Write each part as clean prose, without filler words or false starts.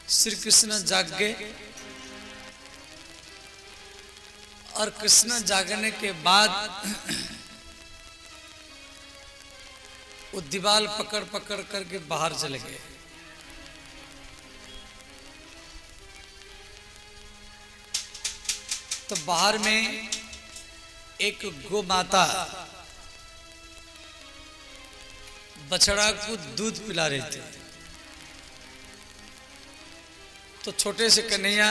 श्री कृष्ण जाग गए और कृष्ण जागने के बाद वो दीवार पकड़ पकड़ करके बाहर चले गए। तो बाहर में एक गौ माता बछड़ा को दूध पिला रही थी। तो छोटे से कन्हैया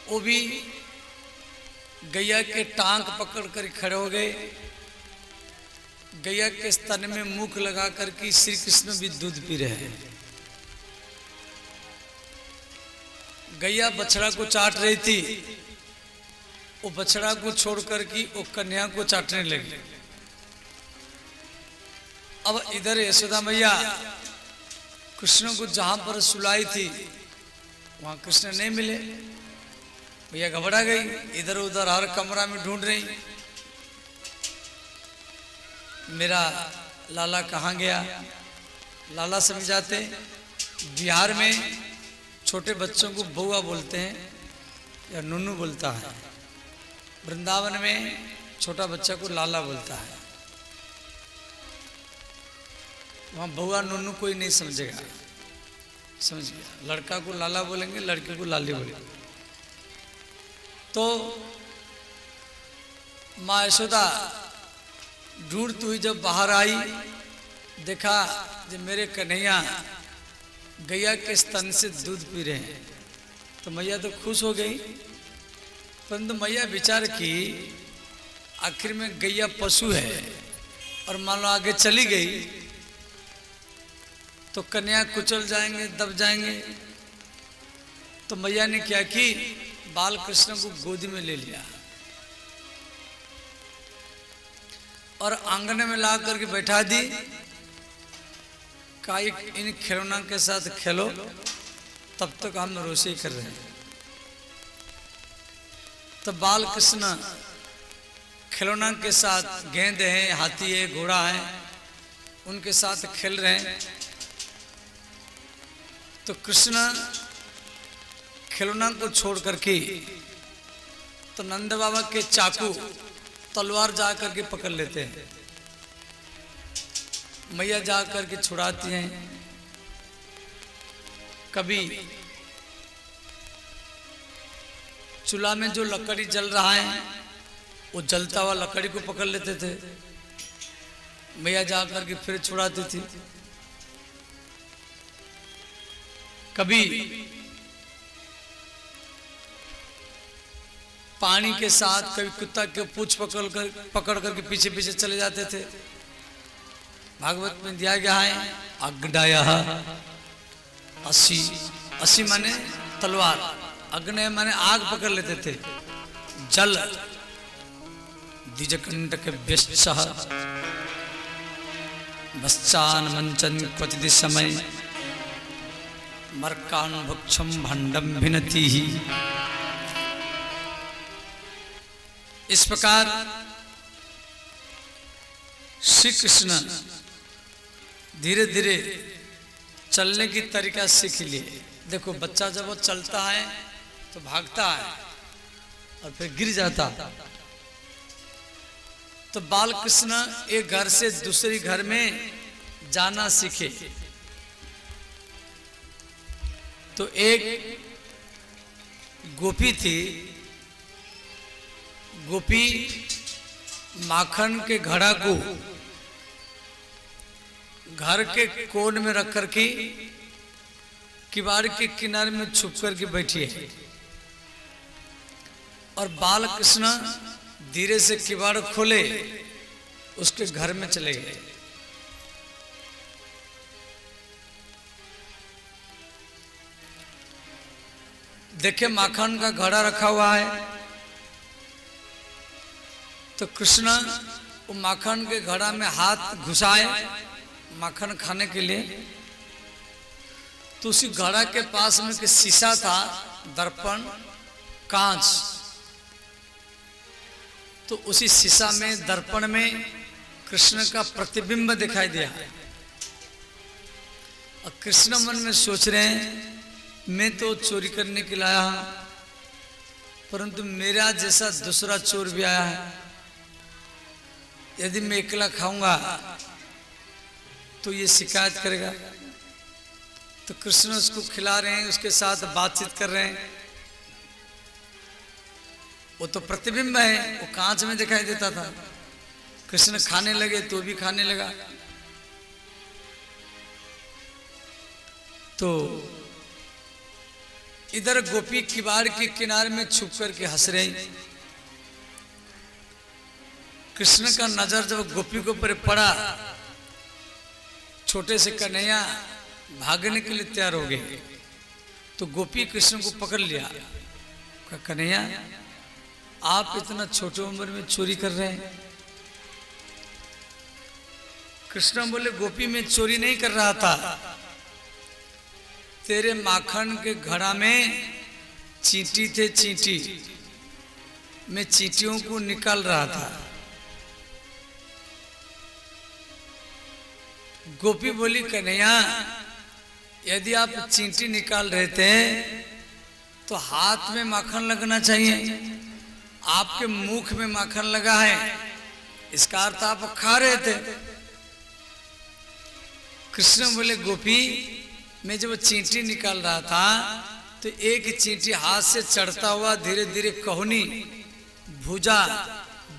वो भी गैया के टांग पकड़ कर खड़े हो गए। गैया के स्तन में मुख लगा करके श्री कृष्ण भी दूध पी रहे हैं। गैया बछड़ा को चाट रही थी, वो बछड़ा को छोड़ करके वो कन्या को चाटने लगी। अब इधर यशोदा मैया कृष्ण को जहां पर सुलाई थी वहां कृष्ण नहीं मिले। भैया घबरा गई, इधर उधर हर कमरा में ढूंढ रही, मेरा लाला कहाँ गया। लाला समझाते, बिहार में छोटे बच्चों को बउआ बोलते हैं या नुन्नू बोलता है, वृंदावन में छोटा बच्चा को लाला बोलता है। वहाँ बउआ नुन्नू कोई नहीं समझेगा, समझ गया। लड़का को लाला बोलेंगे, लड़की को लाली बोलेंगे। तो माँ यशोदा ढूंढती हुई जब बाहर आई, देखा जब मेरे कन्हैया गैया के स्तन से दूध पी रहे हैं, तो मैया तो खुश हो गई। परंतु मैया विचार की आखिर में गैया पशु है और मान लो आगे चली गई तो कन्या कुचल जाएंगे, दब जाएंगे। तो मैया ने क्या की, बाल कृष्ण को गोदी में ले लिया और आंगन में ला करके बैठा दी। कहा इन खिलौना के साथ खेलो, तब तक हम रोशेई कर रहे हैं। तो बाल कृष्ण खिलौना के साथ, गेंद है, हाथी है, घोड़ा है, उनके साथ खेल रहे हैं। तो कृष्ण खिलौना को छोड़ करके तो नंद बाबा के चाकू तलवार जा करके पकड़ लेते हैं। मैया जा करके छुड़ाती हैं। कभी चूल्हा में जो लकड़ी जल रहा है वो जलता हुआ लकड़ी को पकड़ लेते थे, मैया जा करके फिर छुड़ाती थी। कभी पानी के साथ, कभी कुत्ता के पूंछ पकड़ करके पीछे पीछे चले जाते थे। भागवत में दिया गया है, अग्नय असी, असी माने तलवार, अग्नय माने आग पकड़ लेते थे। जल द्विजकंटक व्यश्चः बश्चान मंचन क्वचित समय मर्कान भक्षम भंडम भिनति ही। इस प्रकार श्री कृष्ण धीरे धीरे चलने की तरीका सीख लिए। देखो बच्चा जब वो चलता है तो भागता है और फिर गिर जाता। तो बाल कृष्ण एक घर से दूसरे घर में जाना सीखे। तो एक गोपी थी, गोपी माखन के घड़ा को घर के कोन में रख करके किवाड़ के किनारे में छुप करके बैठी है और बाल कृष्ण धीरे से किवाड़ खोले, उसके घर में चले गए। देखे माखन का घड़ा रखा हुआ है। तो कृष्ण वो माखन के घड़ा में हाथ घुसाए माखन खाने के लिए। तो उसी घड़ा के पास में एक शीशा था, दर्पण, कांच। तो उसी शीशा में, दर्पण में कृष्ण का प्रतिबिंब दिखाई दिया और कृष्ण मन में सोच रहे हैं मैं तो चोरी करने के लाया हूं, परंतु मेरा जैसा दूसरा चोर भी आया है, यदि मैं अकेला खाऊंगा तो ये शिकायत करेगा। तो कृष्ण उसको खिला रहे हैं, उसके साथ बातचीत कर रहे हैं। वो तो प्रतिबिंब है, वो कांच में दिखाई देता था। कृष्ण खाने लगे तो भी खाने लगा। तो इधर गोपी किवाड़ के किनारे में छुप करके हंस रही। कृष्ण का नजर जब गोपी के ऊपर पड़ा, छोटे से कन्हैया भागने के लिए तैयार हो गए। तो गोपी कृष्ण को पकड़ लिया, कहा कन्हैया आप इतना छोटे उम्र में चोरी कर रहे हैं। कृष्ण बोले गोपी मैं चोरी नहीं कर रहा था, तेरे माखन के घड़ा में चींटी थे, चींटी, मैं चींटियों को निकाल रहा था। गोपी बोली कन्हैया यदि आप चींटी निकाल रहे थे तो हाथ में माखन लगना चाहिए, आपके मुख में माखन लगा है, इसका अर्थ आप खा रहे थे। कृष्ण बोले गोपी मैं जब चींटी निकाल रहा था तो एक चींटी हाथ से चढ़ता हुआ धीरे धीरे कहनी, भुजा,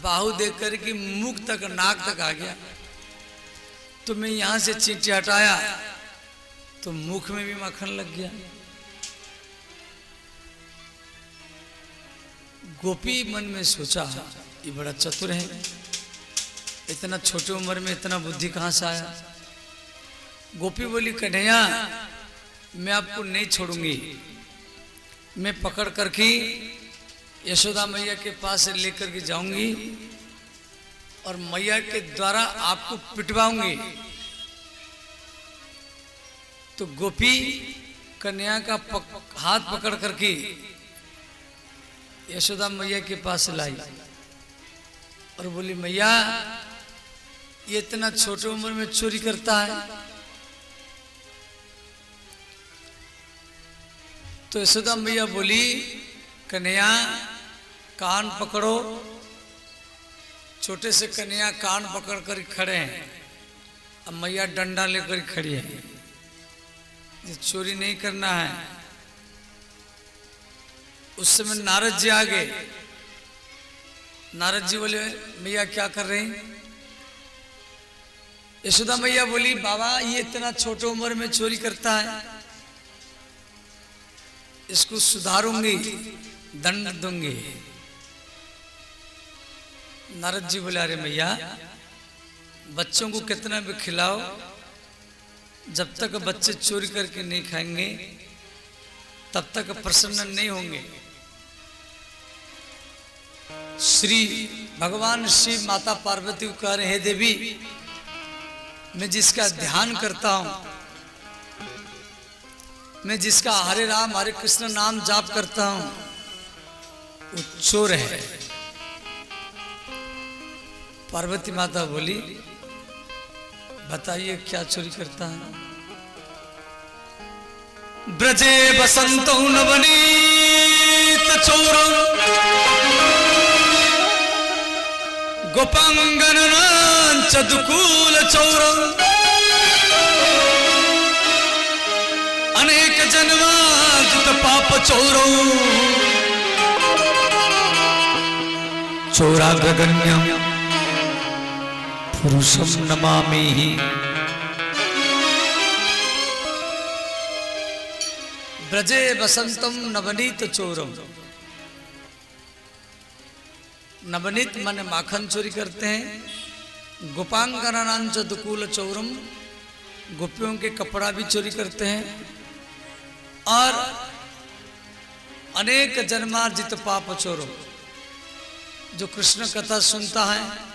बाहु देकर के मुख तक, नाक तक आ गया। तो मैं यहां से चींटी हटाया तो मुख में भी माखन लग गया। गोपी मन में सोचा ये बड़ा चतुर है, इतना छोटे उम्र में इतना बुद्धि कहां से आया। गोपी बोली कन्हैया मैं आपको नहीं छोड़ूंगी, मैं पकड़ करके यशोदा मैया के पास से लेकर के जाऊंगी और मैया के द्वारा आपको पिटवाऊंगी। तो गोपी कन्या का हाथ पकड़ करके यशोदा मैया के पास लाई और बोली मैया ये इतना छोटे उम्र में चोरी करता है। तो यशोदा मैया बोली कन्या कान पकड़ो। छोटे से कन्या कान पकड़ कर खड़े हैं, अब मैया डंडा लेकर खड़ी है, ये चोरी नहीं करना है। उस समय नारद जी आ गए। नारद जी बोले मैया क्या कर रही? यशोदा मैया बोली बाबा ये इतना छोटे उम्र में चोरी करता है, इसको सुधारूंगी, दंड दूंगी। नारद जी बोले अरे मैया बच्चों को कितना भी खिलाओ, जब तक बच्चे चोरी करके नहीं खाएंगे तब तक प्रसन्न नहीं होंगे। श्री भगवान शिव माता पार्वती को कह रहे हे देवी मैं जिसका ध्यान करता हूं, मैं जिसका हरे राम हरे कृष्ण नाम जाप करता हूं वो चोर है। पार्वती माता बोली बताइए क्या चोरी करता है? ब्रजे बसंतो नवनीत चोरम गोपांगननां चदुकूल चोरम अनेक जन्मार्जित पाप चोरम चोराग्रगण्यम पुरुषम नमामि। ब्रजे बसंतम नवनीत चोरम। नवनीत माने माखन चोरी करते हैं। गोपांगनांच दुकूल चोरम, गोपियों के कपड़ा भी चोरी करते हैं। और अनेक जन्मार्जित पाप चोरम, जो कृष्ण कथा सुनता है,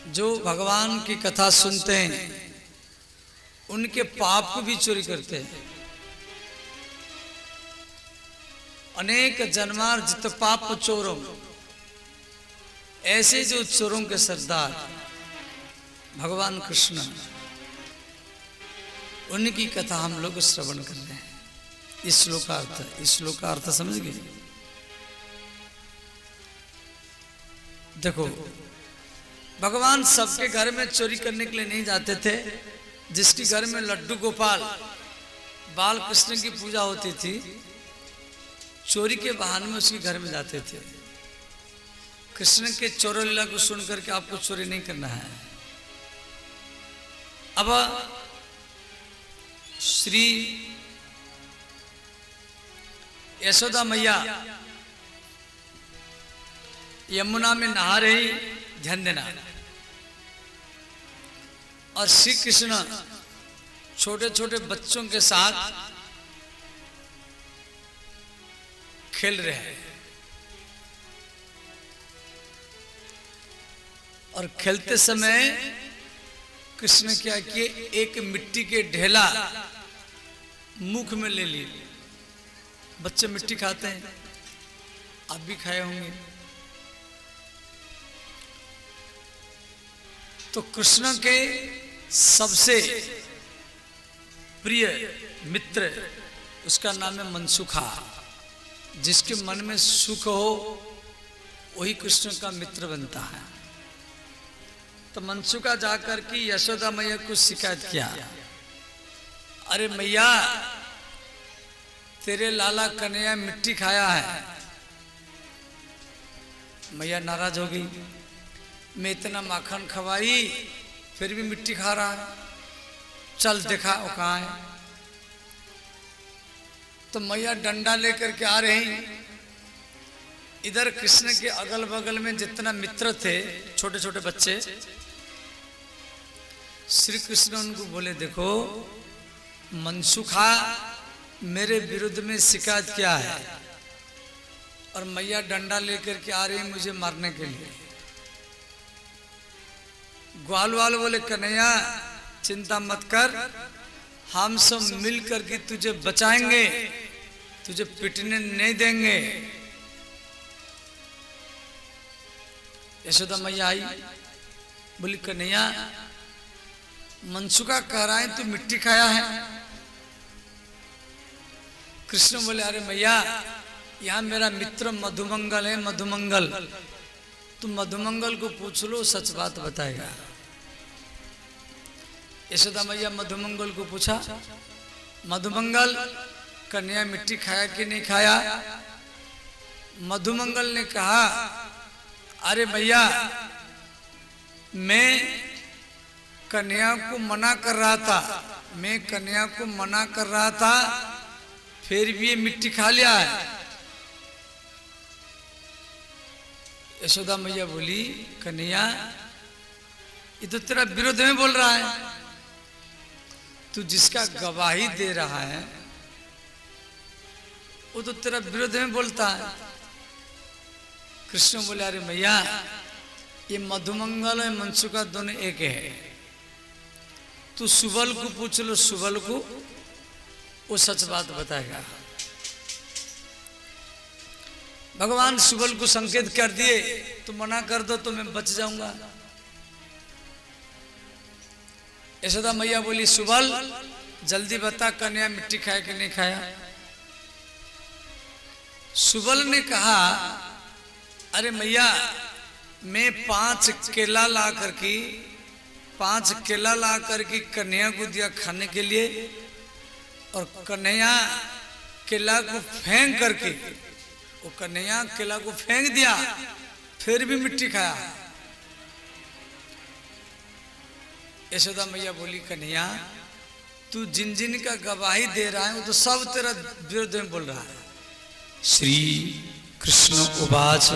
जो भगवान की कथा सुनते हैं, उनके पाप को भी चोरी करते हैं। अनेक जन्मार्जित पाप चोरों, ऐसे जो चोरों के सरदार भगवान कृष्ण, उनकी कथा हम लोग श्रवण कर रहे हैं। इस श्लोक का अर्थ समझ गए? देखो, भगवान सबके घर में चोरी करने के लिए नहीं जाते थे। जिसके घर में लड्डू गोपाल बाल कृष्ण की पूजा होती थी, चोरी के बहाने में उसके घर में जाते थे। कृष्ण के चोर लीला को सुन करके आपको चोरी नहीं करना है। अब श्री यशोदा मैया यमुना में नहा रही, ध्यान देना, और श्री कृष्ण छोटे छोटे बच्चों के साथ खेल रहे हैं। और खेलते समय कृष्ण क्या किए, एक मिट्टी के ढेला मुख में ले लिए। बच्चे मिट्टी खाते हैं, आप भी खाए होंगे। तो कृष्ण के सबसे प्रिय मित्र, उसका नाम है मनसुखा। जिसके मन में सुख हो वही कृष्ण का मित्र बनता है। तो मनसुखा जाकर के यशोदा मैया को शिकायत किया, अरे मैया, तेरे लाला कन्हैया मिट्टी खाया है। मैया नाराज हो गई, मैं इतना माखन खवाई फिर भी मिट्टी खा रहा है, चल देखा वो कहाँ है। तो मैया डंडा लेकर के आ रही। इधर कृष्ण के अगल बगल में जितना मित्र थे, छोटे छोटे बच्चे, श्री कृष्ण उनको बोले, देखो मनसुखा मेरे विरुद्ध में शिकायत किया है और मैया डंडा लेकर के आ रही मुझे मारने के लिए। ग्वाल वाल बोले, कन्हैया चिंता मत कर, हम सब मिल करके तुझे बचाएंगे, तुझे पिटने नहीं देंगे। यशोदा मैया आई, बोली, कन्हैया मनसुखा कह रहा है तू मिट्टी खाया है। कृष्ण बोले, अरे मैया, यहाँ मेरा मित्र मधुमंगल है, मधुमंगल, तुम मधुमंगल को पूछ लो, सच बात बताएगा। यशोदा मैया मधुमंगल को पूछा, मधुमंगल कन्हैया मिट्टी खाया कि नहीं खाया? मधुमंगल ने कहा, अरे मैया, मैं कन्हैया को मना कर रहा था, मैं कन्हैया को मना कर रहा था, फिर भी ये मिट्टी खा लिया है। यशोदा मैया बोली, कन्हैया ये तो तेरा विरोध में बोल रहा है, तू जिसका गवाही दे रहा है वो तो तेरा विरोध में बोलता है। कृष्ण बोले, अरे मैया, ये मधुमंगल और मनसुखा दोनों एक है, तू सुबल को पूछ लो, सुबल को, वो सच बात बताएगा। भगवान सुबल को संकेत कर दिए, तो मना कर दो तो मैं बच जाऊंगा। यशोदा मैया बोली, सुबल जल्दी बता, कन्हैया मिट्टी खाया कि नहीं खाया? सुबल ने कहा, अरे मैया, मैं 5 केला ला करके कन्हैया को दिया खाने के लिए, और कन्हैया केला को फेंक करके, वो कन्हैया केला को फेंक दिया, फिर भी मिट्टी खाया। यशोदा मैया बोली, कन्हैया तू जिन जिन का गवाही दे रहा है वो तो सब तेरा विरोध में बोल रहा है। श्री कृष्ण उवाच,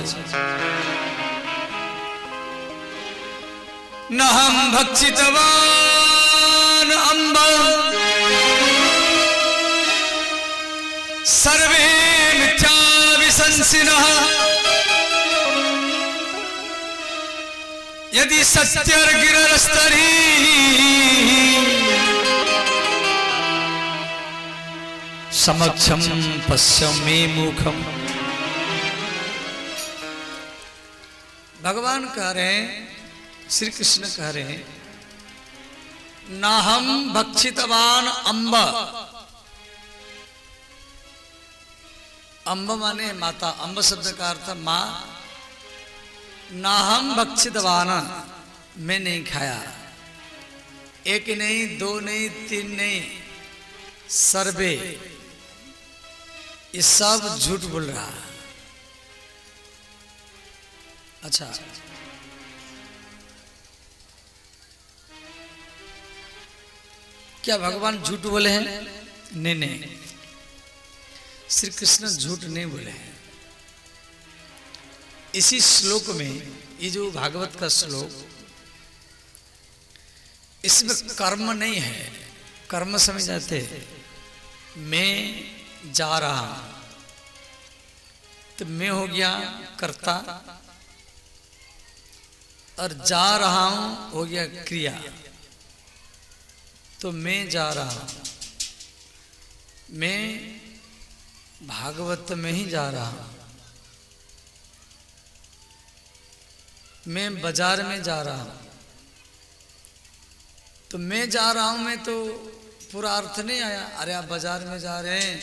न हम भक्षितवान अम्ब सर्वे मिथ्या विशंसिनः, यदि सत्यर्गिरस्तरी समक्षम पश्यमे मुखम। भगवान कह रहे हैं, श्री कृष्ण कह रहे हैं, नाहम भक्षितवान अम्ब। अम्ब माने माता, अम्ब शब्द का अर्थ माँ। नाहम भक्षितवान, मैं नहीं खाया। एक नहीं, दो नहीं, तीन नहीं, सर्वे। ये सब झूठ बोल रहा। अच्छा, क्या भगवान झूठ बोले हैं? नहीं नहीं, श्री कृष्ण झूठ नहीं बोले हैं। इसी श्लोक में, ये जो भागवत का श्लोक, इसमें कर्म नहीं है। कर्म समझ जाते, मैं जा रहा, तो मैं हो गया कर्ता, और जा रहा हूं हो गया क्रिया। तो मैं जा रहा हूं, मैं भागवत में ही जा रहा हूं, मैं बाजार में जा रहा हूं। तो मैं जा रहा हूं में तो पूरा अर्थ नहीं आया। अरे आप बाजार में जा रहे हैं,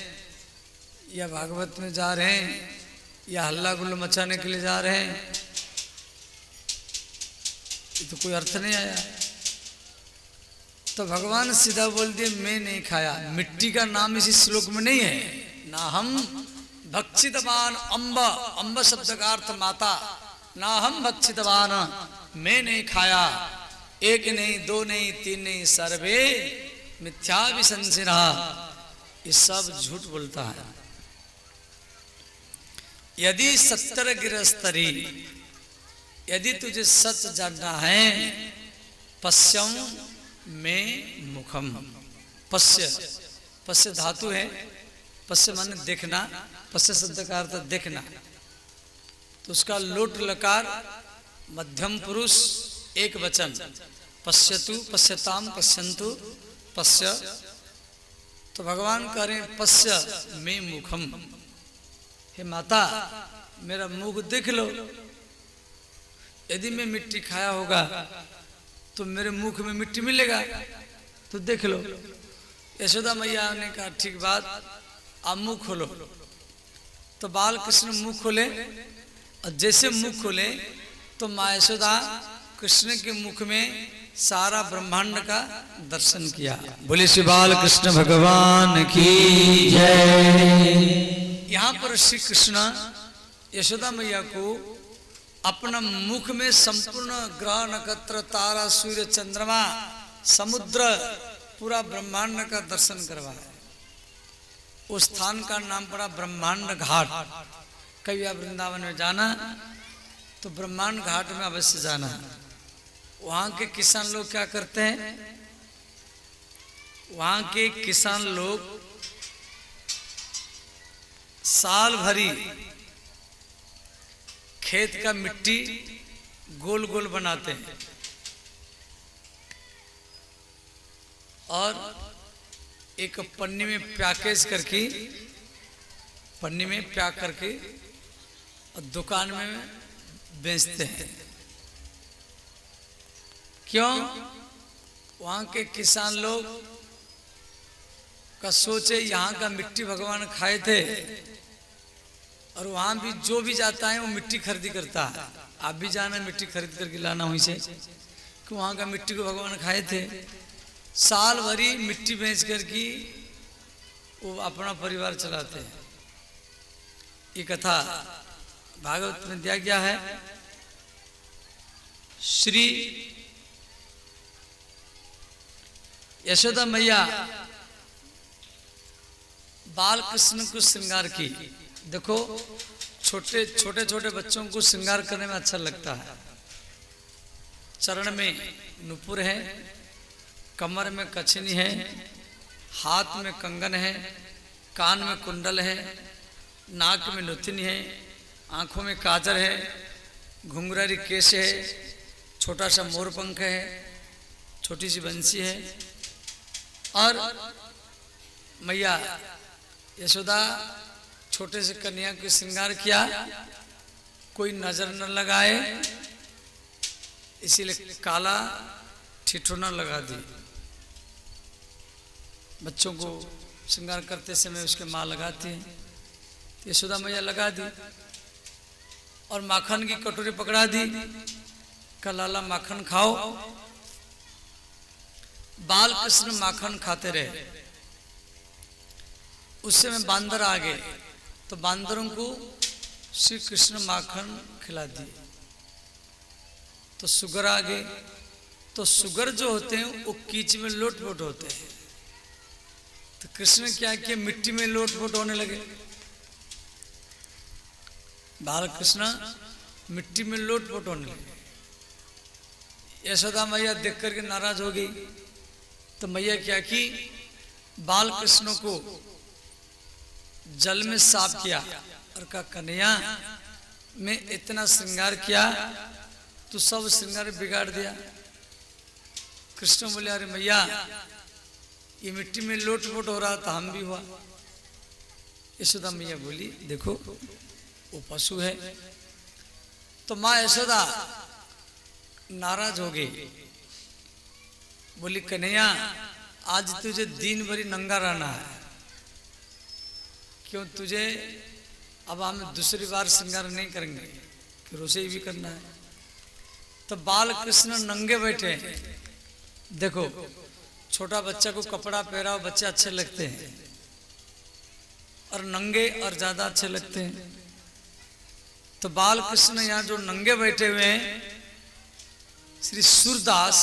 या भागवत में जा रहे हैं, या हल्ला गुल्ला मचाने के लिए जा रहे हैं, ये तो कोई अर्थ नहीं आया। तो भगवान सीधा बोल दिए मैं नहीं खाया। मिट्टी का नाम इसी श्लोक में नहीं है। ना हम भक्षितवान अम्ब, अम्ब शब्द का अर्थ माता। ना हम भक्षितवान, मैं नहीं खाया। एक नहीं, दो नहीं, तीन नहीं, सर्वे मिथ्या विसंसिना, ये सब झूठ बोलता है। यदि सत्तर गिरस्तरी, यदि तुझे सच जानना है, पश्यम में मुखम। पश्य, पश्य धातु है, पश्य माने देखना, पश्य शब्द का अर्थ देखना। तो उसका लोट लकार मध्यम पुरुष एक वचन, पश्यतु, पश्यताम, पश्यन्तु, पश्य। तो भगवान कह रहे हैं पश्य में मुखम, हे माता मेरा मुख देख लो। यदि मैं मिट्टी खाया होगा तो मेरे मुख में मिट्टी मिलेगा, तो देख लो। यशोदा मैया ने कहा ठीक बात, आप मुख खोलो। तो बाल कृष्ण मुख खोले, और जैसे मुख खोले तो माँ यशोदा कृष्ण के मुख में सारा ब्रह्मांड का दर्शन किया। बोले श्री बाल कृष्ण भगवान की जय। यहाँ पर श्री कृष्ण यशोदा मैया को अपना मुख में संपूर्ण ग्रह नक्षत्र तारा सूर्य चंद्रमा समुद्र पूरा ब्रह्मांड का दर्शन करवाया। उस स्थान का नाम पड़ा ब्रह्मांड घाट। कभी आप वृंदावन में जाना तो ब्रह्मांड घाट में अवश्य जाना। वहां के किसान लोग क्या करते हैं? वहां के किसान लोग साल भरी खेत का मिट्टी गोल गोल बनाते हैं और एक पन्नी में पैकेज करके, पन्नी में पैक करके और दुकान में बेचते हैं। क्यों? वहां के किसान लोग का सोचे यहाँ का मिट्टी भगवान खाए थे, और वहां भी जो भी जाता है वो मिट्टी खरीदी करता है। आप भी जाना मिट्टी खरीद करके लाना वहीं से, कि वहां का मिट्टी को भगवान खाए थे। साल भरी मिट्टी बेच करके वो अपना परिवार चलाते हैं। ये कथा भागवत में दिया गया है। श्री यशोदा मैया बाल कृष्ण को श्रृंगार की। देखो छोटे छोटे बच्चों को श्रृंगार करने में अच्छा लगता है। चरण में नुपुर है, कमर में कछनी है, हाथ में कंगन है, कान में कुंडल है, नाक में नथुनी है, आंखों में काजल है, घुंघरारी केश है, छोटा सा मोर पंख है, छोटी सी बंसी है। और मैया यशोदा छोटे से कन्या को श्रृंगार किया, कोई नजर न लगाए, इसीलिए काला ठिठुना लगा दी। बच्चों को श्रृंगार करते समय उसके माँ लगाती हैं। यशोदा मैया लगा दी और माखन की कटोरी पकड़ा दी, का लाला माखन खाओ। बाल कृष्ण माखन खाते रहे। उस समय बांदर आ गए तो बांदरों को श्री कृष्ण माखन खिला दिए। तो सुगर आ गए, तो सुगर जो होते हैं वो कीच में लोटपोट होते हैं। तो कृष्ण क्या किया, मिट्टी में लोटपोट होने लगे। बाल कृष्ण मिट्टी में लोटपोट होने लगे। यशोदा मैया देख करके नाराज हो गई। तो मैया क्या की, बाल कृष्ण को जल में साफ किया और कहा, कन्हैया मैं इतना श्रृंगार किया, तू सब श्रृंगार बिगाड़ दिया। कृष्ण बोले, अरे मैया ये मिट्टी में लोटपोट हो रहा था, हम भी हुआ। यशोदा मैया बोली, देखो वो पशु है। तो माँ यशोदा नाराज हो गई, बोली, कन्हैया आज तुझे दिन भरी नंगा रहना है। क्यों, तुझे अब हम दूसरी बार श्रृंगार नहीं करेंगे, कि रसोई भी करना है। तो बाल कृष्ण नंगे बैठे हैं। देखो छोटा बच्चा को कपड़ा पहराओ, बच्चे अच्छे लगते हैं, और नंगे और ज्यादा अच्छे लगते हैं। तो बाल कृष्ण यहाँ जो नंगे बैठे हुए हैं, श्री सूरदास,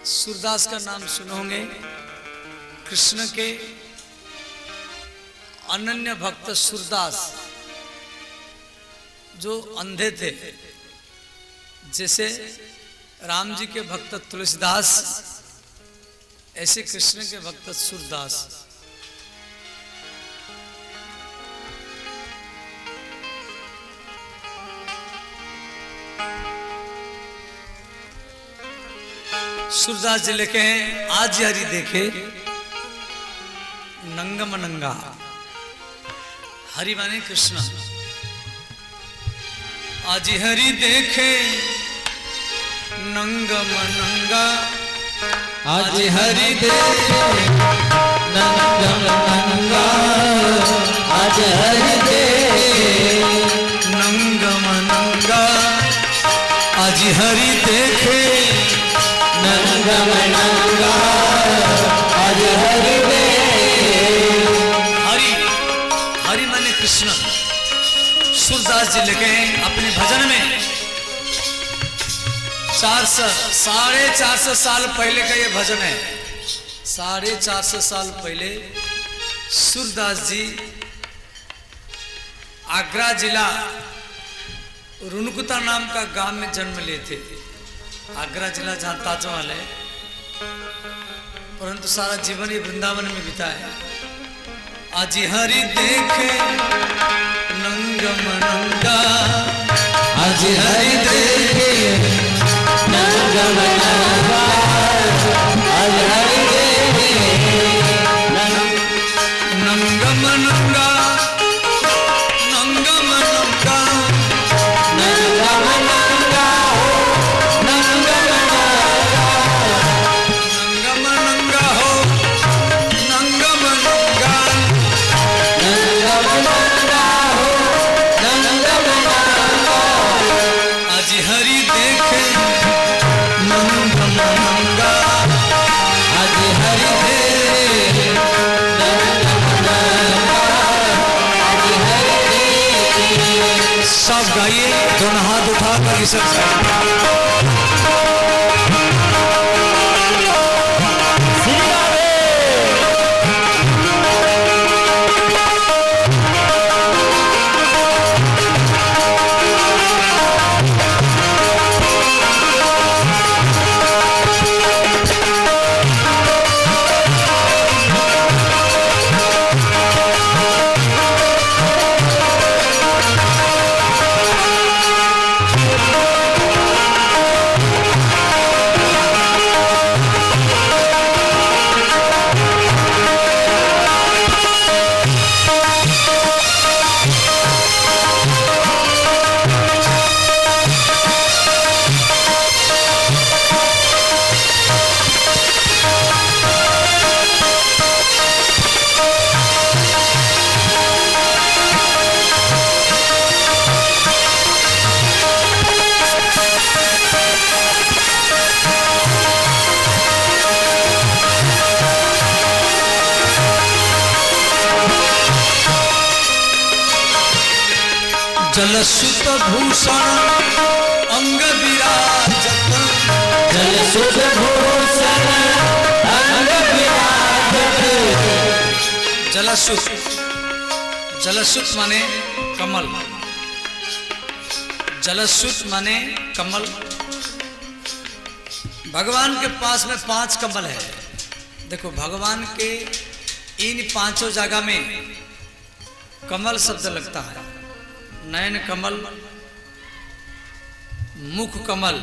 सूरदास का नाम सुनोगे, कृष्ण के अनन्य भक्त सूरदास जो अंधे थे, जैसे राम जी के भक्त तुलसीदास, ऐसे कृष्ण के भक्त सूरदास। सूरदास जी लिखे हैं, आज हरि देखे नंगम नंगा। हरि माने कृष्ण। आज हरि देखे नंगम नंगा, आज हरि देखे नंगम नंगा, आज हरि देखे नंगम नंगा, आज हरि देखे नंगम नंगा, आज हरि देखे। हरि, हरि माने कृष्ण। सूरदास जी लिखे अपने भजन में, 450 साल पहले का ये भजन है। 450 साल पहले सूरदास जी आगरा जिला रुनकुता नाम का गांव में जन्म लिए थे। आगरा जिला जहाँ ताजमहल है, परंतु सारा जीवन ये वृंदावन में बिता है। आज हरि देखे नंगम नंगा, आज हरि देखे नंगम नंगा, आज हरि देखे नंगम नंगा, नंगम नंगा, नंगम नंगा, नंगम नंगम नंगा हो, नंगम नंगा, नंगम नंगा हो, नंगम नंगा। आज हरि देखे नंगम नंगा, आज हरि देखे नंगम नंगा, आज हरि देखे। सब गाइए, दोनों हाथ उठा कर सब गाइए। जलसुत भूषण अंग विराजत जलसुत भूषण अंग विराजत जलसुत जलसुत माने कमल जलसुत माने कमल भगवान के पास में 5 कमल है। देखो भगवान के इन 5 जगह में कमल शब्द लगता है। नयन कमल, मुख कमल,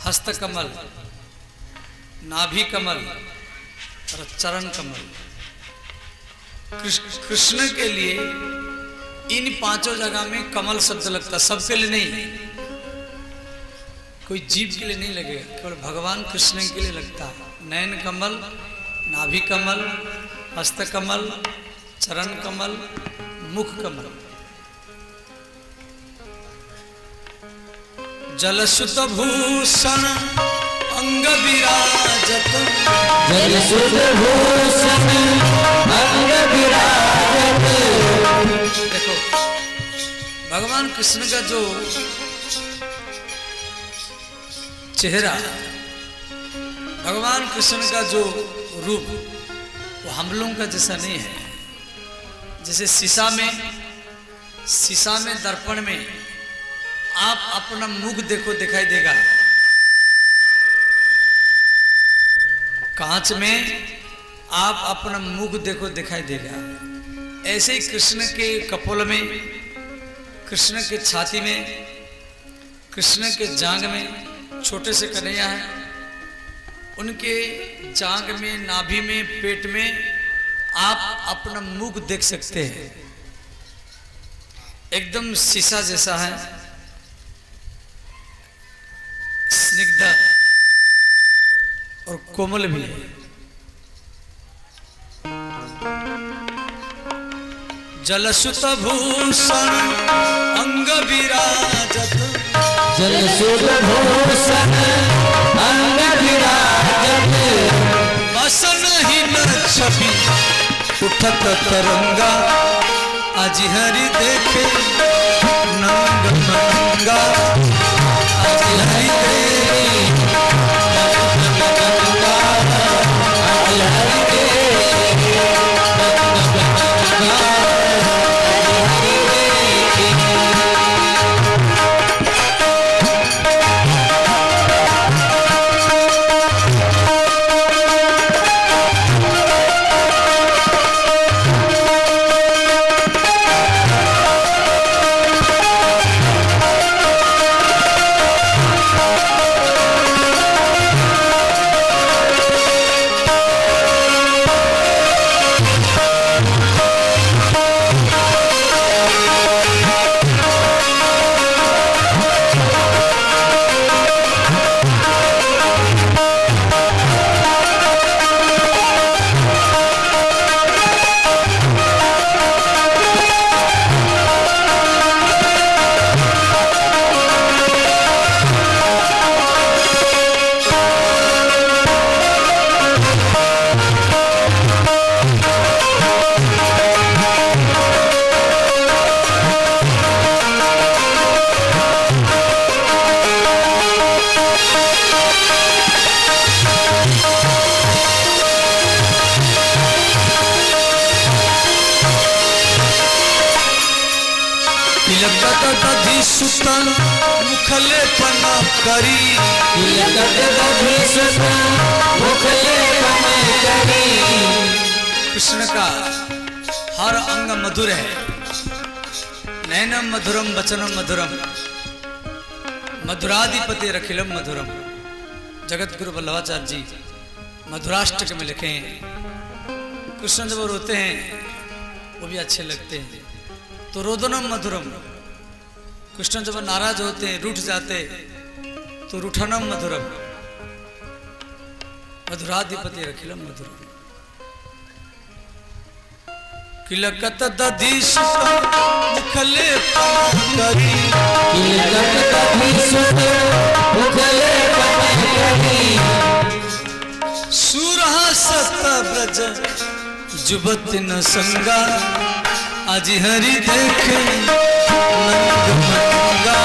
हस्त कमल, नाभि कमल और चरण कमल। कृष्ण के लिए इन 5 जगह में कमल शब्द लगता, सबके लिए नहीं, कोई जीव के लिए नहीं लगेगा, केवल भगवान कृष्ण के लिए लगता है। नयन कमल, नाभि कमल, हस्त कमल, चरण कमल, मुख कमल। जलसुत भूषण अंग विराजत जलसुत भूषण अंग विराजत। देखो भगवान कृष्ण का जो चेहरा, भगवान कृष्ण का जो रूप वो हम लोगों का जैसा नहीं है। जैसे शीशा में दर्पण में आप अपना मुख देखो दिखाई देगा, कांच में आप अपना मुख देखो दिखाई देगा। ऐसे ही कृष्ण के कपोल में, कृष्ण के छाती में, कृष्ण के जांग में छोटे से कन्हैया हैं, उनके जांग में, नाभि में, पेट में आप अपना मुख देख सकते हैं। एकदम शीशा जैसा है, स्निग्ध और कोमल भी है। जलसुत भूषण अंग विराजत जलसुत भूषण अंग विराजत। बसन ही न छवि उठत तरंगा, आज हरि देखे नंग नंगा, आज हरि देखे नंगा, आज हरि देखे नंगा। सुतन मुखले पना करी, कृष्ण का हर अंग मधुर है। नैनम मधुरम वचनम मधुरम मधुराधिपति रखिलम मधुरम। जगत गुरु वल्लभाचार्य जी मधुराष्टक में लिखे हैं, कृष्ण जब रोते हैं वो भी अच्छे लगते हैं। तो रोदनम मधुरम, कृष्ण जब नाराज होते हैं, रूठ जाते तो रूठनम मधुरम। मधुराधिपति रखिलम मधुरम। किलकत दधि मुखले करी, सुरहा सत ब्रज जुबत न संगा, आज हरि देखे नंद मनगा,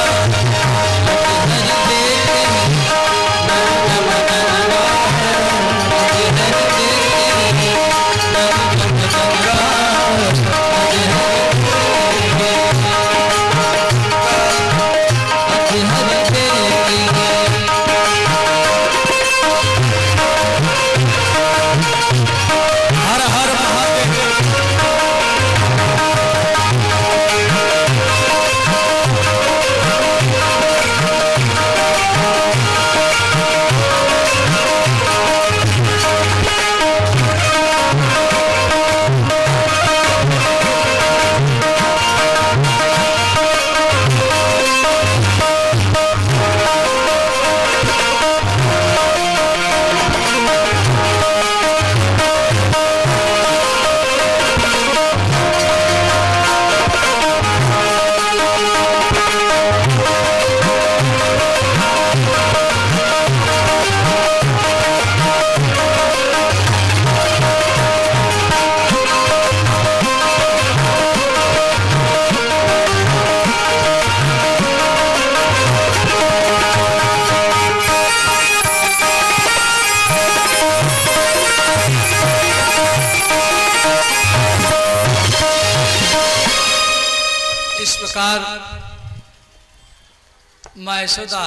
माँ यशोदा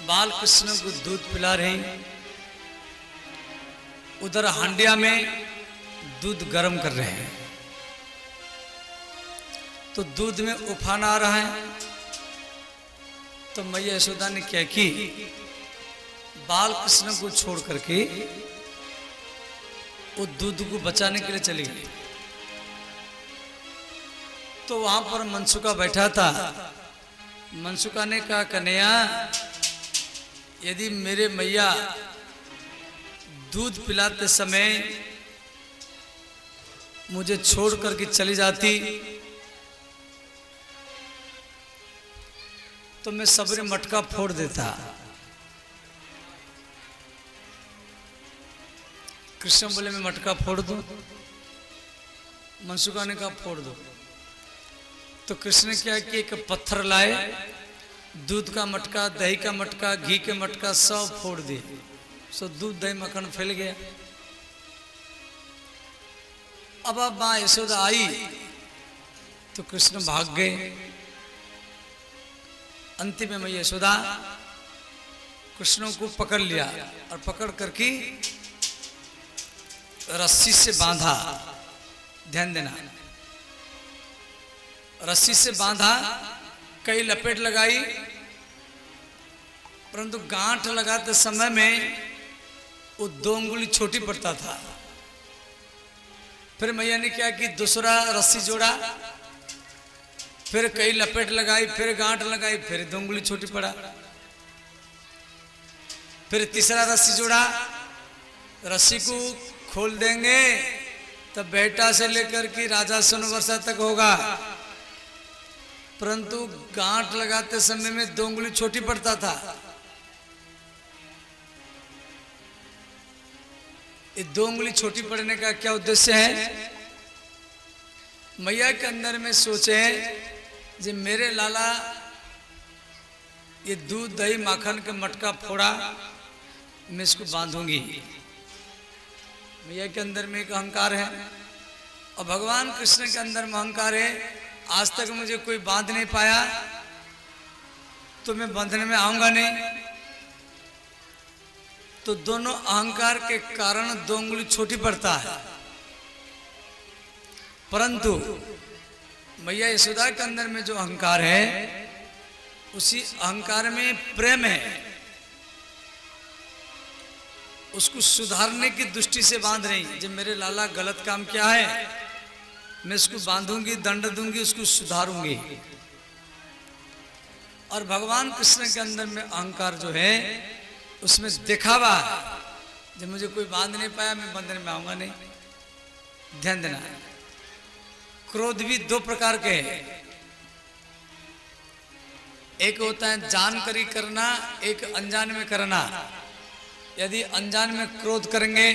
बाल कृष्ण को दूध पिला रही, उधर हांडिया में दूध गर्म कर रहे हैं, तो दूध में उफान आ रहा है। तो मैया यशोदा ने क्या की, बाल कृष्ण को छोड़ करके वो दूध को बचाने के लिए चली गई। तो वहां पर मनसुका बैठा था। मनसुका ने कहा, कन्हैया यदि मेरे मैया दूध पिलाते समय मुझे छोड़ करके चली जाती तो मैं सबरे मटका फोड़ देता। कृष्ण बोले, मैं मटका फोड़ दूं? मनसुका ने कहा, फोड़ दो। तो कृष्ण ने क्या कि एक पत्थर लाए, दूध का मटका, दही का मटका, घी के मटका सब फोड़ दिए। सो दूध दही मक्खन फैल गया। अब मां यशोदा आई तो कृष्ण भाग गए। अंतिम में मैया यशोदा कृष्ण को पकड़ लिया और पकड़ करके रस्सी से बांधा। ध्यान देना, रस्सी से बांधा, कई लपेट लगाई, परंतु गांठ लगाते समय में वो 2 उंगली छोटी पड़ता था। फिर मैया ने क्या कि दूसरा रस्सी जोड़ा, फिर कई लपेट लगाई, फिर गांठ लगाई, फिर 2 उंगली छोटी पड़ा। फिर तीसरा रस्सी जोड़ा, रस्सी को खोल देंगे तब बेटा से लेकर के राजा सोनवर्षा तक होगा, परंतु गांठ लगाते समय में 2 उंगली छोटी पड़ता था। ये 2 उंगली छोटी पड़ने का क्या उद्देश्य है? मैया के अंदर में सोचे जे मेरे लाला ये दूध दही माखन का मटका फोड़ा, मैं इसको बांधूंगी। मैया के अंदर में एक अहंकार है और भगवान कृष्ण के अंदर में अहंकार है। आज तक मुझे कोई बांध नहीं पाया तो मैं बंधने में आऊंगा नहीं। तो दोनों अहंकार के कारण 2 उंगली छोटी पड़ता है। परंतु मैया यशोदा के अंदर में जो अहंकार है, उसी अहंकार में प्रेम है। उसको सुधारने की दृष्टि से बांध रही। जब मेरे लाला गलत काम किया है, मैं इसको बांधूंगी, दंड दूंगी, उसको सुधारूंगी। और भगवान कृष्ण के अंदर में अहंकार जो है, उसमें दिखावा है। जब मुझे कोई बांध नहीं पाया, मैं बंधन में आऊंगा नहीं। ध्यान देना, क्रोध भी 2 प्रकार के हैं। एक होता है जानकारी करना, एक अनजान में करना। यदि अनजान में क्रोध करेंगे,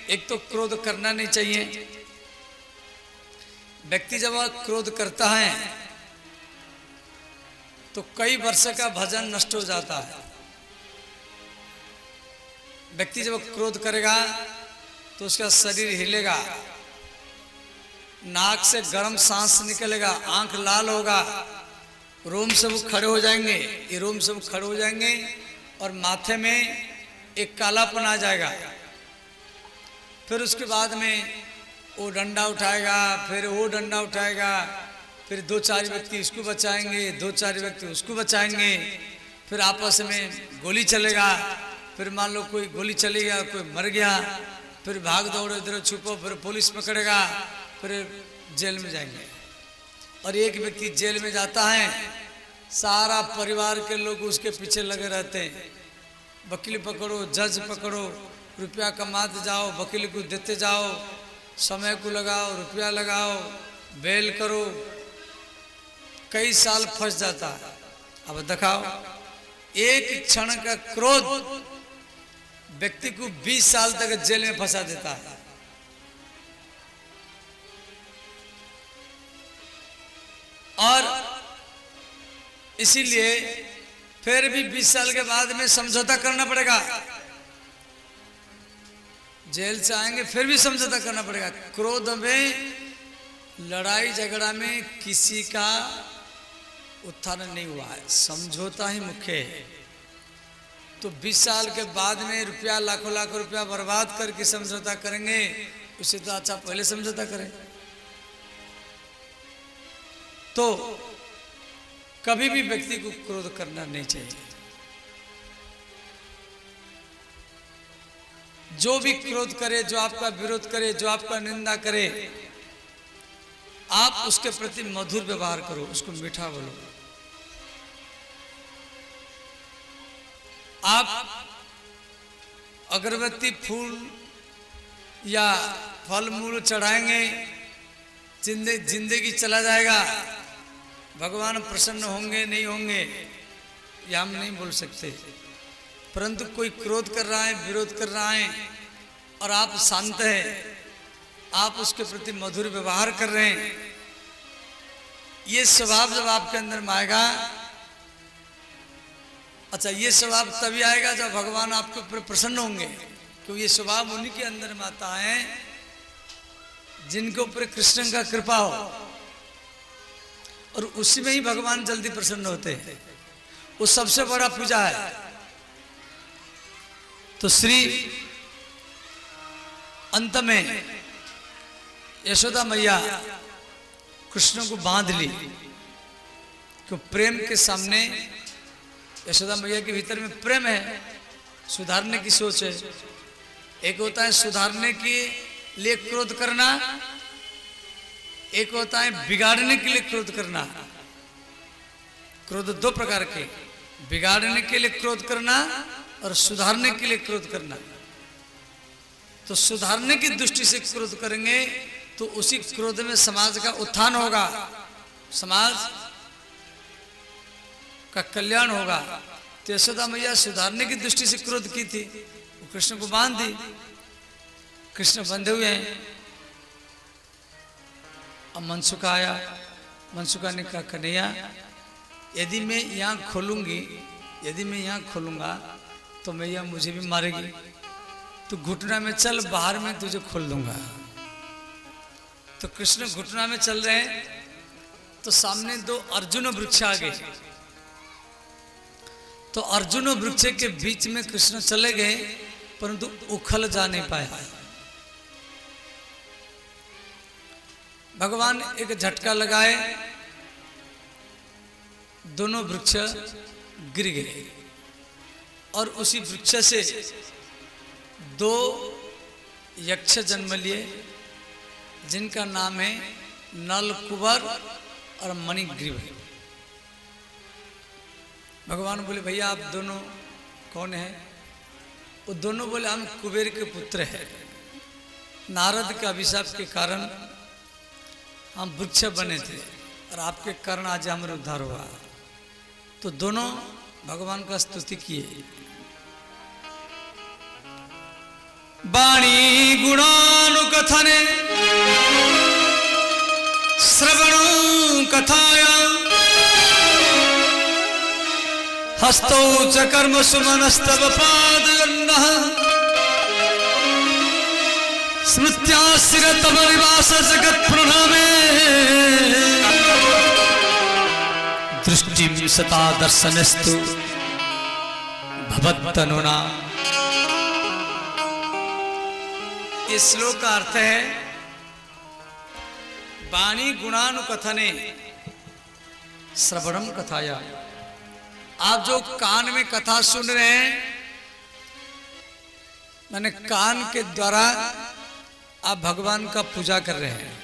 एक तो क्रोध करना नहीं चाहिए। व्यक्ति जब क्रोध करता है तो कई वर्ष का भजन नष्ट हो जाता है। व्यक्ति जब क्रोध करेगा तो उसका शरीर हिलेगा, नाक से गर्म सांस निकलेगा, आंख लाल होगा, रोम सब खड़े हो जाएंगे, ये रोम सब खड़े हो जाएंगे और माथे में एक कालापन आ जाएगा। फिर उसके बाद में वो डंडा उठाएगा, फिर वो डंडा उठाएगा, फिर दो चार व्यक्ति इसको बचाएंगे, दो चार व्यक्ति उसको बचाएंगे, फिर आपस में गोली चलेगा, फिर मान लो कोई गोली चली गया, कोई मर गया, फिर भाग दौड़ो इधर छुपो, फिर पुलिस पकड़ेगा, फिर जेल में जाएंगे। और एक व्यक्ति जेल में जाता है, सारा परिवार के लोग उसके पीछे लगे रहते हैं, वकील पकड़ो, जज पकड़ो, रुपया कमाते जाओ, वकील को देते जाओ, समय को लगाओ, रुपया लगाओ, बेल करो, कई साल फंस जाता है। अब दिखाओ, एक क्षण का क्रोध व्यक्ति को 20 साल तक जेल में फंसा देता है। और इसीलिए फिर भी 20 साल के बाद में समझौता करना पड़ेगा, जेल से आएंगे फिर भी समझौता करना पड़ेगा। क्रोध में, लड़ाई झगड़ा में किसी का उत्थान नहीं हुआ है, समझौता ही मुख्य है। तो 20 साल के बाद में रुपया, लाखों लाखों रुपया बर्बाद करके समझौता करेंगे, उससे तो अच्छा पहले समझौता करें। तो कभी भी व्यक्ति को क्रोध करना नहीं चाहिए। जो भी क्रोध करे, जो आपका विरोध करे, जो आपका निंदा करे, आप उसके प्रति मधुर व्यवहार करो, उसको मीठा बोलो। आप अगरबत्ती, फूल या फल मूल चढ़ाएंगे, जिंदगी चला जाएगा, भगवान प्रसन्न होंगे नहीं होंगे यह हम नहीं बोल सकते। परंतु कोई क्रोध कर रहा है, विरोध कर रहा है और आप शांत हैं, आप उसके प्रति मधुर व्यवहार कर रहे हैं, ये स्वभाव जब आपके अंदर में आएगा, अच्छा ये स्वभाव तभी आएगा जब भगवान आपके ऊपर प्रसन्न होंगे, क्योंकि ये स्वभाव उन्हीं के अंदर में आता है जिनके ऊपर कृष्ण का कृपा हो, और उसी में ही भगवान जल्दी प्रसन्न होते हैं। वो सबसे बड़ा पूजा है। तो श्री अंत में यशोदा मैया कृष्ण को बांध ली, क्यों प्रेम के सामने यशोदा मैया के भीतर में प्रेम है, सुधारने की सोच है। एक होता है सुधारने के लिए क्रोध करना, एक होता है बिगाड़ने के लिए क्रोध करना। क्रोध दो प्रकार के, बिगाड़ने के लिए क्रोध करना और सुधारने के लिए क्रोध करना। तो सुधारने की दृष्टि से क्रोध करेंगे तो उसी क्रोध में समाज का उत्थान होगा, समाज का कल्याण होगा। तो यशोदा मैया सुधारने की दृष्टि से क्रोध की थी, वो कृष्ण को बांध दी, कृष्ण बंधे हुए हैं। अब मनसुखा आया, मनसुखा ने कहा कन्हैया यदि मैं यहाँ खोलूंगी, यदि मैं यहाँ खोलूंगा तो मैया मुझे भी मारेगी, तो घुटना में चल, बाहर में तुझे खोल दूंगा। तो कृष्ण घुटना में चल रहे हैं, तो सामने दो अर्जुन वृक्ष आ गए। तो अर्जुन वृक्ष के बीच में कृष्ण चले गए, परंतु उखल जा नहीं पाया। भगवान एक झटका लगाए, दोनों वृक्ष गिर गए और उसी वृक्ष से दो यक्ष जन्म लिए, जिनका नाम है नलकुबर और मणिग्रीव। भगवान बोले भैया आप दोनों कौन हैं? वो दोनों बोले हम कुबेर के पुत्र हैं, नारद के अभिशाप के कारण हम वृक्ष बने थे और आपके कारण आज हमारा उद्धार हुआ। तो दोनों भगवान का स्तुति किए। वाणी गुणानुकथने कथाया हस्तौ च कर्म सुमनस्तव पादयन्नः स्मृत्यास्थिर तव निवास जगत् प्रणमे दृष्टिं सता दर्शनस्तु भवत्तनुना। इस श्लोक का अर्थ है वाणी गुणानुकथने श्रवणम कथाया। आप जो कान में कथा सुन रहे हैं, मैंने कान के द्वारा आप भगवान का पूजा कर रहे हैं।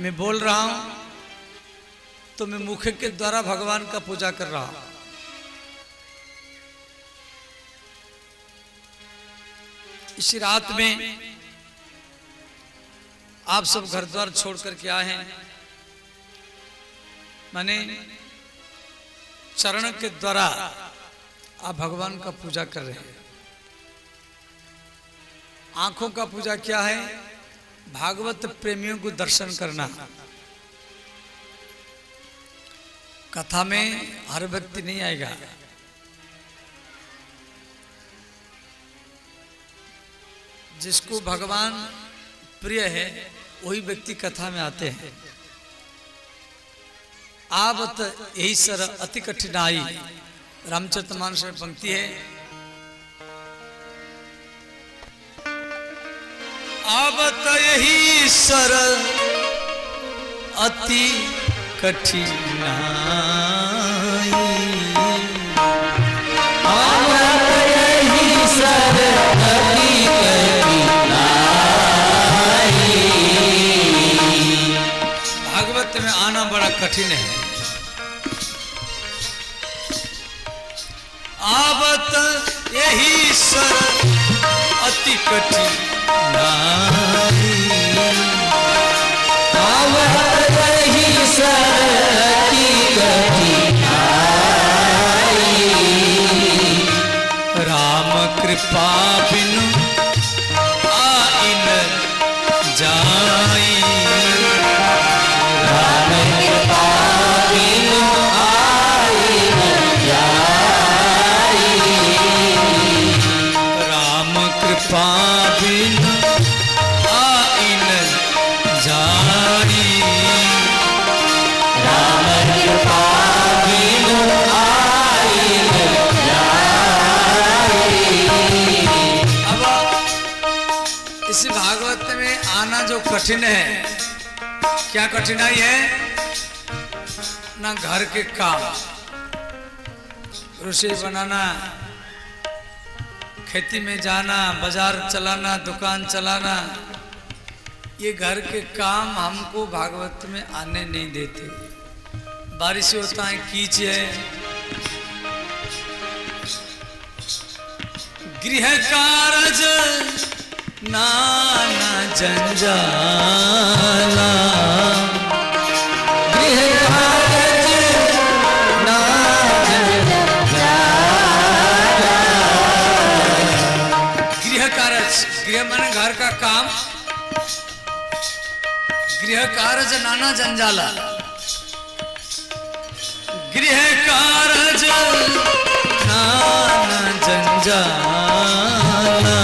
मैं बोल रहा हूं तो मैं मुख के द्वारा भगवान का पूजा कर रहा हूं। इसी रात में आप सब घर द्वार छोड़ करके आए हैं, माने चरण के द्वारा आप भगवान का पूजा कर रहे हैं। आंखों का पूजा क्या है? भागवत प्रेमियों को दर्शन करना। कथा में हर व्यक्ति नहीं आएगा, जिसको भगवान प्रिय है वही व्यक्ति कथा में आते हैं। आवत यही सर अति कठिनाई, रामचरितमानस में पंक्ति है, आवत यही सर अति कठिनाई, आवत यही सर अति भागवत में आना बड़ा कठिन है। आवत यही सर अति कठिनाई, आवत यही सर अति कठिनाई, राम कृपा बिनु आइन जाई, राम कृपा बिनु आइन जाई, राम कृपा बिनु आइन जाई, राम कृपा बिनु आइन जाई। अब इस भागवत में आना जो कठिन है, क्या कठिनाई है? ना घर के काम, रसोई बनाना, खेती में जाना, बाजार चलाना, दुकान चलाना, ये घर के काम हमको भागवत में आने नहीं देते। बारिश होता है, कीच है, गृह कारज नाना जंजाला, गृह कारज नाना जंजाला, गृह कारज, गृह माने घर का काम, गृह कारज नाना जंजाला, गृह कारज नाना जंजाला,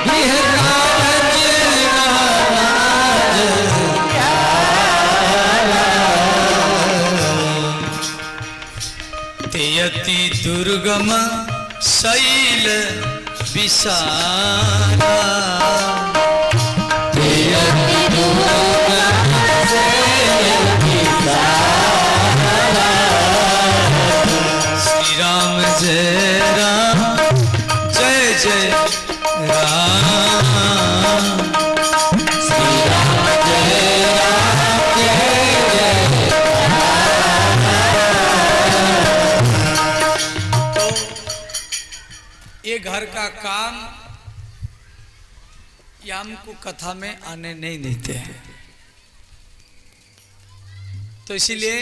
गृह कारज नाना जंजाला, तेयति दुर्गम शैल विशाला, तेयति दुर्गम शैल विशाला, श्री राम जय राम जय जय राम, श्री राम जय राम जय जय ये घर का काम ये हमको कथा में आने नहीं देते हैं। तो इसीलिए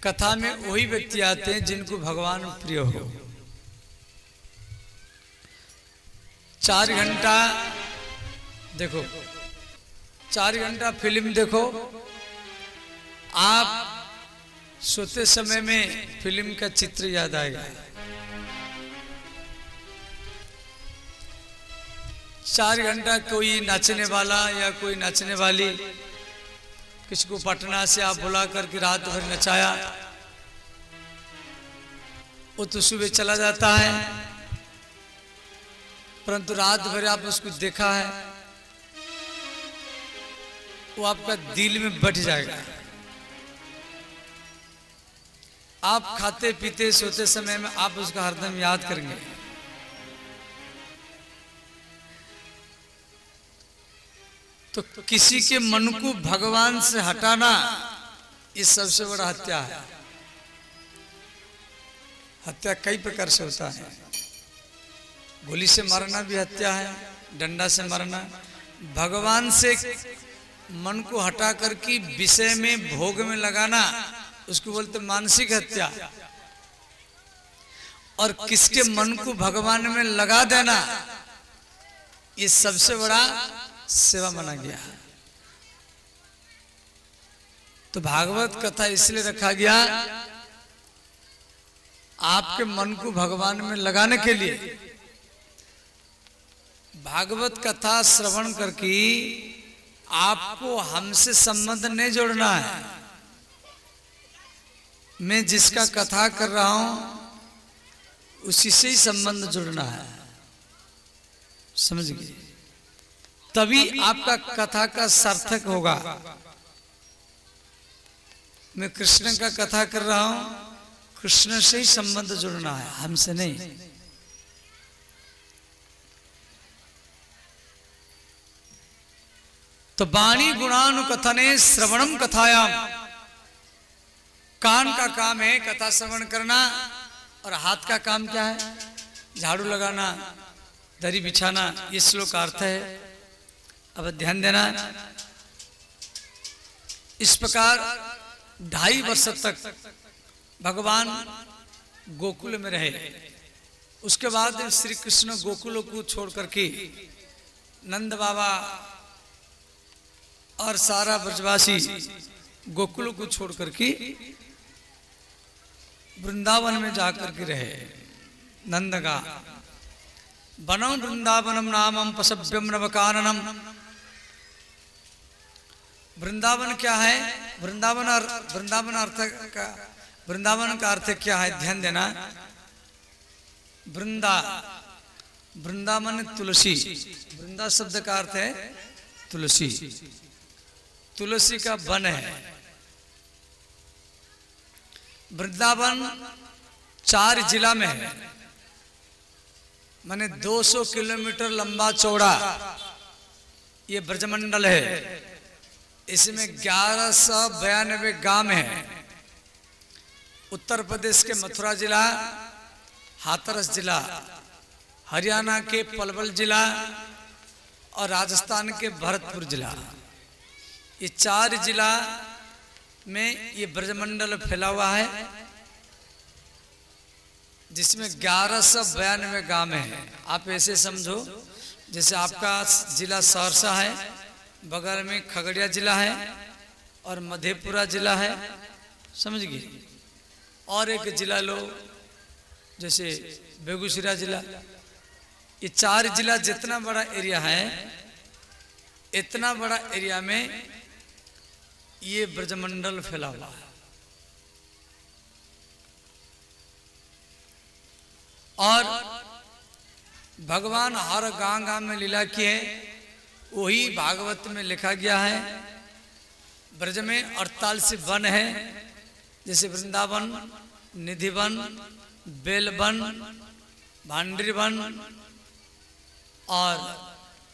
कथा में वही व्यक्ति आते हैं जिनको भगवान प्रिय हो। 4 घंटा देखो, 4 घंटा फिल्म देखो, आप सोते समय में फिल्म का चित्र याद आएगा। 4 घंटा कोई नाचने वाला या कोई नाचने वाली, किसी को पटना से आप बुला करके रात भर नचाया, वो तो सुबह चला जाता है, परंतु रात भर आप उसको देखा है, वो आपका दिल में बैठ जाएगा। आप खाते पीते सोते समय में आप उसका हरदम याद करेंगे। तो किसी के मन को भगवान से हटाना, ये सबसे बड़ा हत्या है। हत्या कई प्रकार से होता है। गोली से मारना भी हत्या है, डंडा से मारना। भगवान से मन को हटा करके विषय में भोग में लगाना, उसको बोलते मानसिक हत्या। और किसके मन को भगवान में लगा देना, ये सबसे बड़ा सेवा माना गया। तो भागवत कथा इसलिए रखा गया, आपके मन को भगवान में लगाने के लिए। भागवत कथा श्रवण करके आपको हमसे संबंध नहीं जोड़ना है। मैं जिसका कथा कर रहा हूं उसी से ही संबंध जोड़ना है, समझ गए? तभी आपका कथा का सार्थक होगा। मैं कृष्ण का कथा कर रहा हूं, कृष्ण से ही संबंध जोड़ना है, हमसे नहीं। तो वाणी गुणानुकथने श्रवणम कथायाम। कान का काम है कथा श्रवण करना, और हाथ का काम क्या है? झाड़ू लगाना, दरी बिछाना। ये श्लोक का अर्थ है। अब ध्यान देना। इस प्रकार 2.5 वर्ष तक भगवान गोकुल में रहे। उसके बाद श्री कृष्ण गोकुल को छोड़ करके नंद बाबा और सारा ब्रजवासी गोकुल को छोड़ करके वृंदावन में जाकर के रहे। नंद का वनम वृंदावनम नामम पशव्यम नवकाननम। वृंदावन क्या है? वृंदावन का अर्थ क्या है? ध्यान देना। वृंदावन तुलसी। वृंदा शब्द का अर्थ है तुलसी। तुलसी का वन है। वृंदावन 4 जिला में है, माने 200 किलोमीटर लंबा चौड़ा ये ब्रजमंडल है। इसमें 1192 गांव हैं। उत्तर प्रदेश के मथुरा जिला, हाथरस जिला, हरियाणा के पलवल जिला और राजस्थान के भरतपुर जिला, ये 4 जिला में ये ब्रजमंडल फैला हुआ है, जिसमें 1192 गांव हैं। आप ऐसे समझो जैसे आपका जिला सहरसा है, बगल में खगड़िया जिला है और मधेपुरा जिला है, समझ गए? और एक जिला लो जैसे बेगूसराय जिला। ये 4 जिला जितना बड़ा एरिया है, इतना बड़ा एरिया में ये ब्रजमंडल फैला हुआ है। और भगवान हर गांव गांव में लीला किए, वही भागवत में लिखा गया है। ब्रज में 48 वन है, जैसे वृंदावन, निधिवन, बेलवन, भांडरी वन और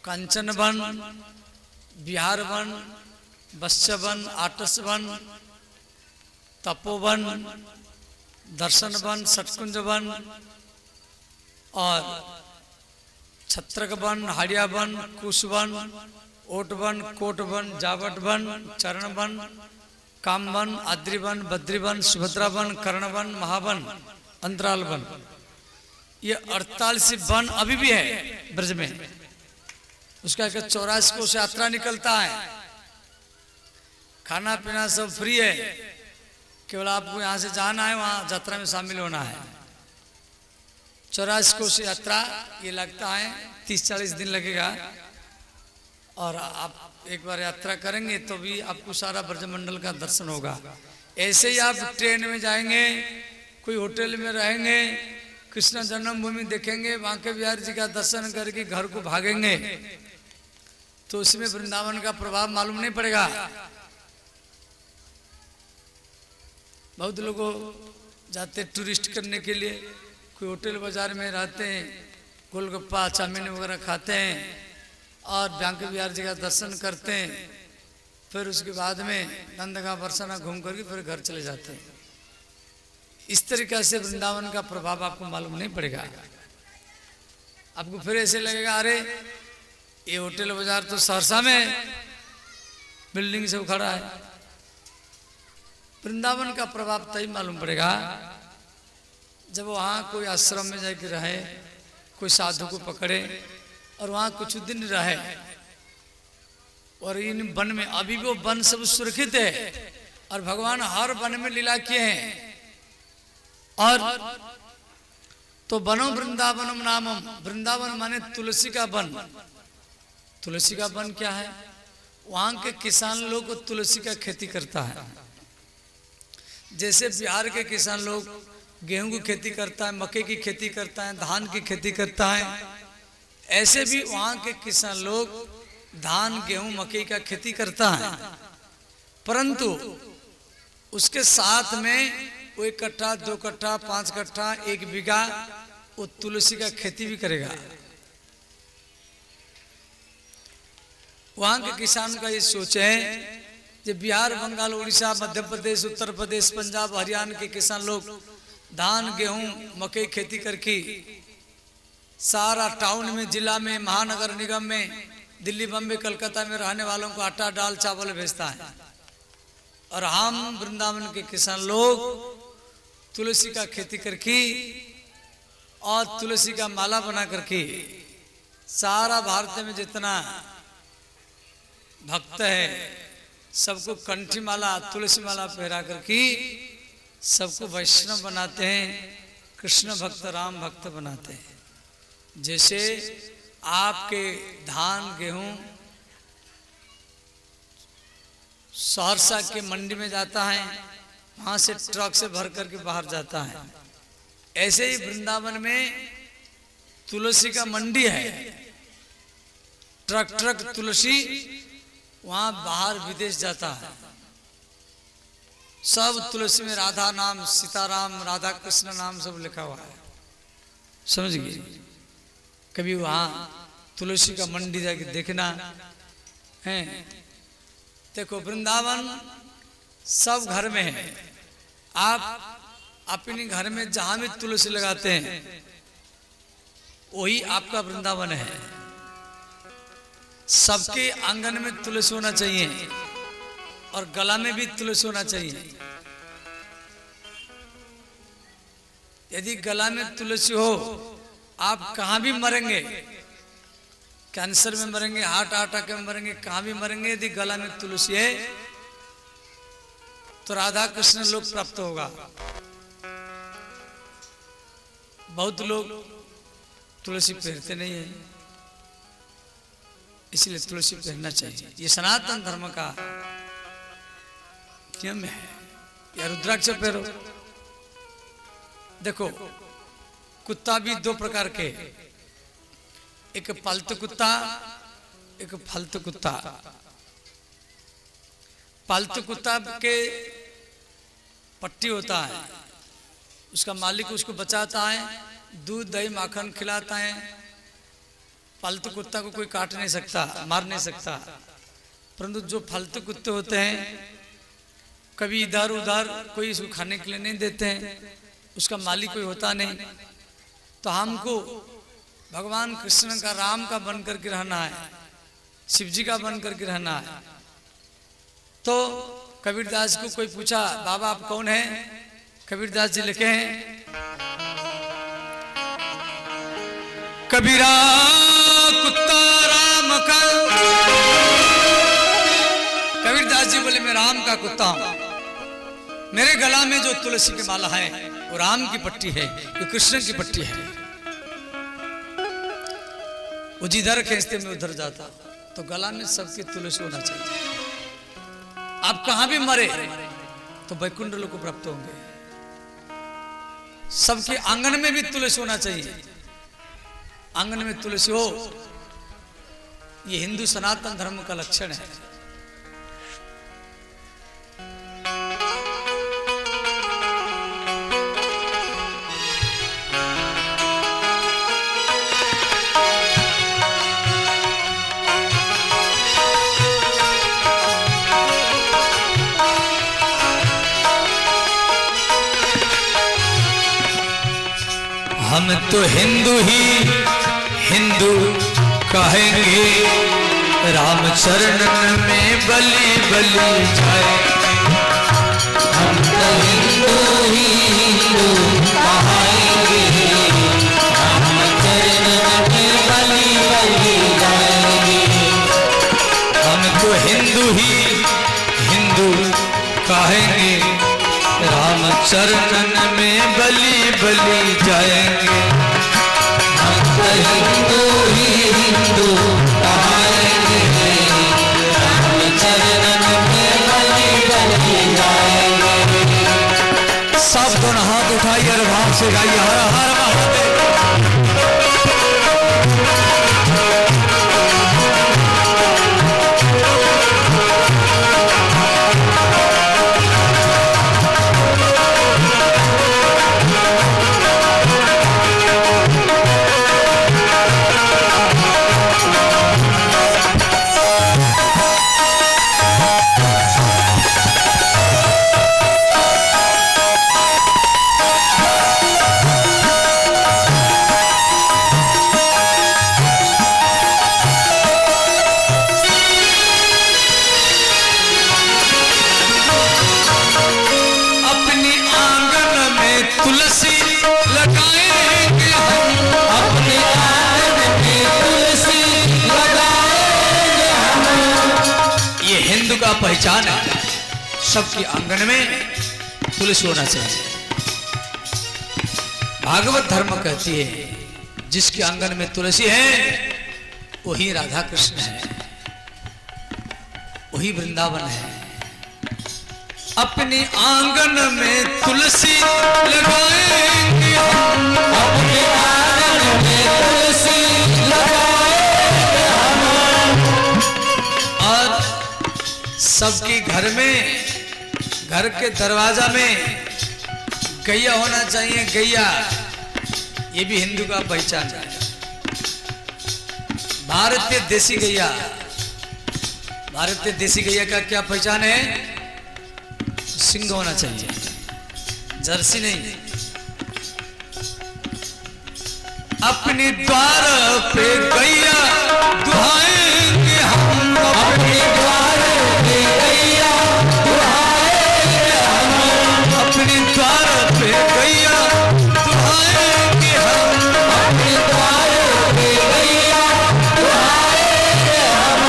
कंचन वन, बिहार वन, बच्चा वन, आटस वन, तपोवन, दर्शन वन, सटकुंज वन और छत्रक वन, हाड़िया वन, कुश वन, ओट वन, कोट वन, जावट वन, चरण वन, काम वन, आद्री वन, बद्री वन, सुभद्रा वन, कर्ण वन, महावन, अंतराल वन। ये 48 वन अभी भी है ब्रज में। उसका 84 कोस यात्रा निकलता है। खाना पीना सब फ्री है, केवल आपको यहाँ से जाना है, वहाँ यात्रा में शामिल होना है। 84 कोस यात्रा ये लगता है 30-40 दिन लगेगा। और आप एक बार यात्रा करेंगे तो भी आपको सारा ब्रजमंडल का दर्शन होगा। ऐसे ही आप ट्रेन में जाएंगे, कोई होटल में रहेंगे, कृष्ण जन्मभूमि देखेंगे, बांके बिहारी जी का दर्शन करके घर को भागेंगे, तो उसमें वृंदावन का प्रभाव मालूम नहीं पड़ेगा। बहुत लोग जाते टूरिस्ट करने के लिए, कोई होटल बाजार में रहते हैं, गोलगप्पा चाउमीन वगैरह खाते हैं और बांके बिहारी जी का दर्शन करते हैं, फिर उसके बाद में नंदगा बरसाना घूम करके फिर घर चले जाते हैं। इस तरीके से वृंदावन का प्रभाव आपको मालूम नहीं पड़ेगा। आपको फिर ऐसे लगेगा अरे ये होटल बाजार तो सहरसा में बिल्डिंग से उखड़ा है। वृंदावन का प्रभाव तभी मालूम पड़ेगा जब वहाँ कोई आश्रम में जाकर रहे, कोई साधु को पकड़े और वहाँ कुछ दिन रहे। और इन वन में अभी भी वो वन सब सुरक्षित है और भगवान हर वन में लीला किए हैं। और तो वनो वृंदावनम नामम, वृंदावन माने तुलसी का वन। तुलसी का वन क्या है? वहां के किसान लोग तुलसी का खेती करता है। जैसे बिहार के किसान लोग गेहूं की खेती करता है, मक्के की खेती करता है, धान की खेती करता है, ऐसे भी वहां के किसान लोग धान गेहूं मक्के का खेती करता है। परंतु उसके साथ में वो 1 कट्ठा 2 कट्ठा 5 कट्ठा 1 बीघा वो तुलसी का खेती भी करेगा। वहां के किसान का ये सोच है कि बिहार, बंगाल, उड़ीसा, मध्य प्रदेश, उत्तर प्रदेश, पंजाब, हरियाणा के किसान लोग धान गेहूं मकई खेती करके सारा टाउन में, जिला में, महानगर निगम में, दिल्ली, बम्बई, कलकत्ता में रहने वालों को आटा दाल चावल भेजता है। और हम वृंदावन के किसान लोग तुलसी का खेती करके और तुलसी का माला बना करके सारा भारत में जितना भक्त है सबको कंठी माला, तुलसी माला पहरा करके सबको वैष्णव बनाते हैं, कृष्ण भक्त, राम भक्त बनाते हैं। जैसे आपके धान गेहूं सहरसा के मंडी में जाता है, वहां से ट्रक से भर करके बाहर जाता है, ऐसे ही वृंदावन में तुलसी का मंडी है। ट्रक ट्रक तुलसी वहां बाहर विदेश जाता है। सब तुलसी में राधा नाम, सीताराम, राधा कृष्ण नाम सब लिखा हुआ है, समझ गए। कभी वहां तुलसी का मंडी जाके देखना है। देखो वृंदावन सब घर में है। आप अपने घर में जहां भी तुलसी लगाते हैं वही आपका वृंदावन है। सबके आंगन में तुलसी होना चाहिए और गला में भी तुलसी होना चाहिए। यदि गला में तुलसी हो, आप कहां भी मरेंगे, कैंसर में मरेंगे, हार्ट अटैक में मरेंगे, कहां भी मरेंगे, यदि गला में तुलसी है तो राधा कृष्ण लोग प्राप्त होगा। बहुत लोग तुलसी पहनते नहीं है, इसलिए तुलसी पहनना चाहिए। ये सनातन धर्म का नियम है। या रुद्राक्ष पहनो। देखो कुत्ता भी 2 प्रकार के, एक पालतू कुत्ता, एक फालतू कुत्ता। पालतू कुत्ता के पट्टी होता है, उसका मालिक उसको बचाता है, दूध दही माखन खिलाता है। पालतू कुत्ता को कोई काट नहीं सकता, मार नहीं सकता। परंतु जो फालतू कुत्ते होते हैं, कभी इधर उधर, कोई इसको खाने के लिए नहीं देते हैं, उसका मालिक कोई होता नहीं। तो हमको भगवान कृष्ण का, राम का बन करके रहना है, शिव जी का बन करके रहना है। तो कबीरदास को कोई पूछा, बाबा आप कौन हैं? कबीरदास जी लिखे हैं, कबीरा कुत्ता राम का। कबीरदास रघुनाथ जी बोले मैं राम का कुत्ता हूं, मेरे गला में जो तुलसी की माला है वो राम की पट्टी है, वो कृष्ण की पट्टी है। वो जिधर खींचते मैं उधर जाता। तो गला में सबके तुलसी होना चाहिए। आप कहां भी मरे तो वैकुंठ लोक को प्राप्त होंगे। सबके आंगन में भी तुलसी होना चाहिए। आंगन में तुलसी हो, ये हिंदू सनातन धर्म का लक्षण है। हम तो हिंदू ही हिंदू कहेंगे, राम चरणन में बलि बलि जाए। हम तो हिंदू ही हिंदू कहाएंगे, राम चरणन में बलि बलि जाएंगे। हम तो हिंदू ही हिंदू कहेंगे, राम चरणन में बलि बलि जाएंगे। हम तो हिंदू ही हिंदू कहाएंगे, राम चरणन में बलि बलि जाएंगे। सब दोनों हाथ उठाइए और भाव से गाइए हर हर महादेव। पहचान है, सबके आंगन में तुलसी होना चाहिए। भागवत धर्म कहती है जिसके आंगन में तुलसी है वही राधा कृष्ण है, वही वृंदावन है। अपने आंगन में तुलसी लगाएंगे हम, अपने आंगन में तुलसी लगाएंगे हम। और सबके घर में, घर के दरवाजा में गैया होना चाहिए। गैया ये भी हिंदू का पहचान है। भारतीय देसी गैया, भारतीय देसी गैया का क्या पहचान है? सिंह होना चाहिए, जर्सी नहीं। अपने द्वार पे गैया दुहाएंगे हम, अपने द्वार पे गैया दुहाएंगे हम। अपने द्वार पे गैया दुहाएंगे हम, अपने द्वार पे गैया दुहाएंगे हम।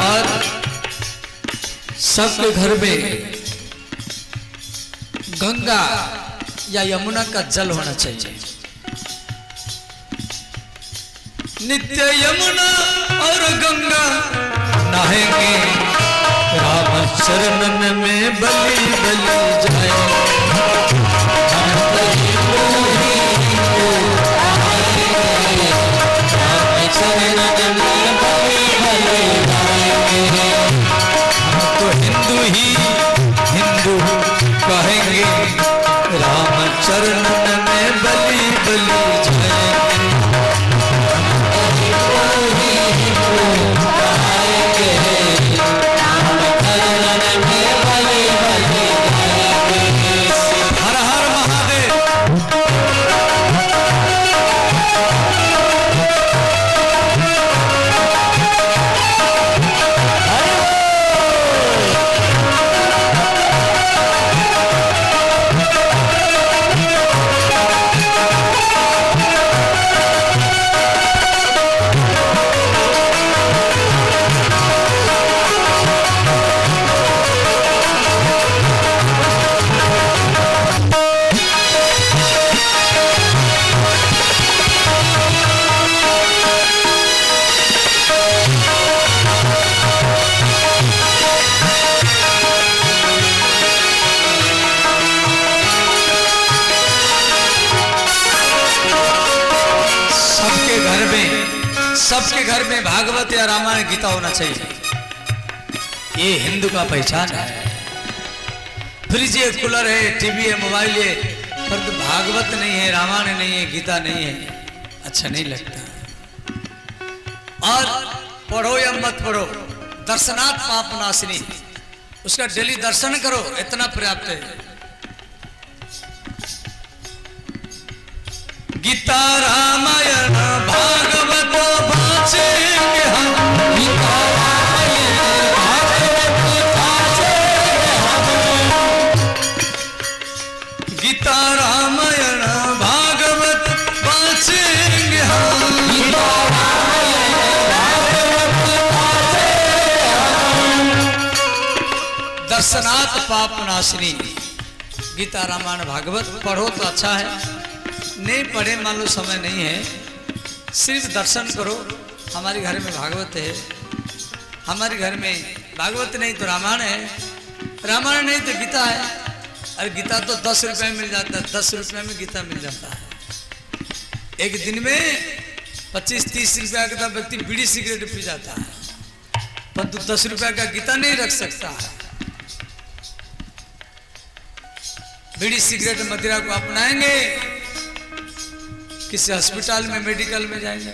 और सबके घर में गंगा या यमुना का जल होना चाहिए। नित्य यमुना और गंगा नहाएंगे, राम चरणन में बलि बलि जाए। हम तो हिंदू ही हिंदू कहाएंगे, राम चरणन में बलि बलि जाएंगे। हम तो हिंदू ही हिंदू कहेंगे, राम चरणन में बलि बलि जाएंगे। सबके घर में भागवत या रामायण गीता होना चाहिए। ये हिंदू का पहचान है। फ्रिज है, कूलर है, टीवी है, मोबाइल है, पर तो भागवत नहीं है, रामायण नहीं है, गीता नहीं है, अच्छा नहीं लगता। और पढ़ो या मत पढ़ो, दर्शनात् पाप नाशिनी, उसका डेली दर्शन करो, इतना पर्याप्त है। गीता रामायण भागवत बाँचेंगे हम, गीता रामायण भागवत बाँचेंगे हम, गीता रामायण भागवत बाँचेंगे हम, गीता रामायण भागवत बाँचेंगे हम। दर्शनात् पाप नाशिनी, गीता रामायण भागवत पढ़ो तो अच्छा है, नहीं पढ़े मान लो समय नहीं है, सिर्फ दर्शन करो। हमारे घर में भागवत है, हमारे घर में भागवत नहीं तो रामायण है, रामायण नहीं तो गीता है। अरे गीता तो 10 रुपए में मिल जाता है, 10 रुपए में गीता मिल जाता है। एक दिन में 25-30 रुपया का व्यक्ति बीड़ी सिगरेट पी जाता है, परंतु 10 रुपया का गीता नहीं रख सकता है। बीड़ी सिगरेट मदिरा को अपनाएंगे, किसी अस्पताल में मेडिकल में जाएंगे,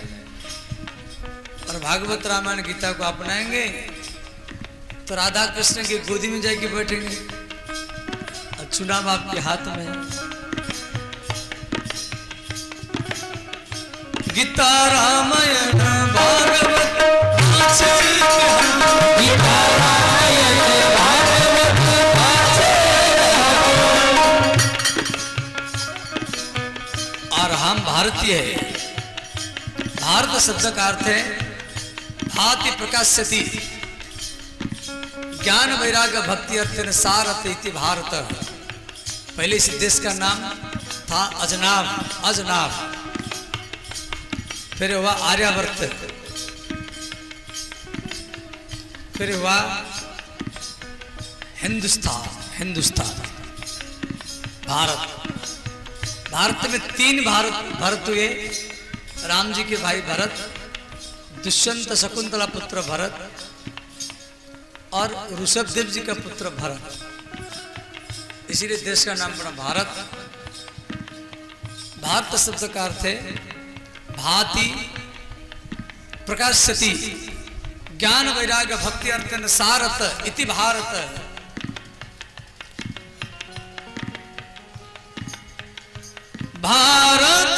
और भागवत रामायण गीता को अपनाएंगे तो राधा कृष्ण की गोदी में जाके बैठेंगे और चुनाव आपके हाथ में है। गीता रामायण भागवत बाँचेंगे हम, गीता रामायण भागवत बाँचेंगे हम। और हम भारतीय है। भारत शब्द का अर्थ है भाति प्रकाश्यति, ज्ञान वैराग्य भक्ति अर्थ सारथ इति भारत। पहले इस देश का नाम था अजनाब, अजनाब, फिर हुआ आर्यावर्त, फिर हुआ हिंदुस्तान, हिंदुस्तान, भारत। भारत में 3 भरत हुए, राम जी के भाई भरत, दुष्यंत शकुंतला पुत्र भरत और ऋषभदेव जी का पुत्र भरत, इसीलिए देश का नाम पड़ा भारत। भारत शब्द का अर्थ है भाति प्रकाश्यति, ज्ञान वैराग्य भक्ति अर्थ सारथ इति भारत। भारत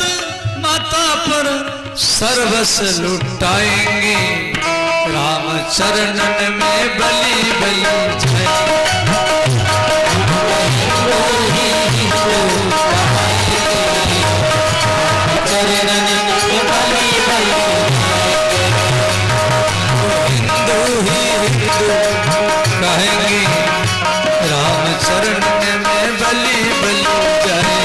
माता पर सर्वस्व लुटाएंगे, राम चरणन में बलि बलि हिंदू ही हिंदू कहेंगे, राम चरणन में बलि बलि जाए।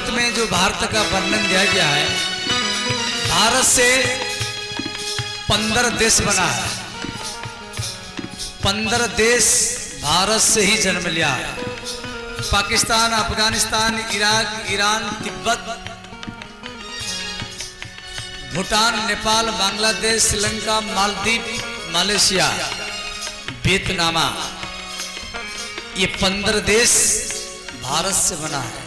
भागवत में जो भारत का वर्णन दिया गया है, भारत से 15 देश बना है। 15 देश भारत से ही जन्म लिया है। Pakistan, Afghanistan, Iraq, Iran, Tibet, Bhutan, Nepal, Bangladesh, Sri Lanka, Maldives, Malaysia, Vietnam, ये 15 देश भारत से बना है।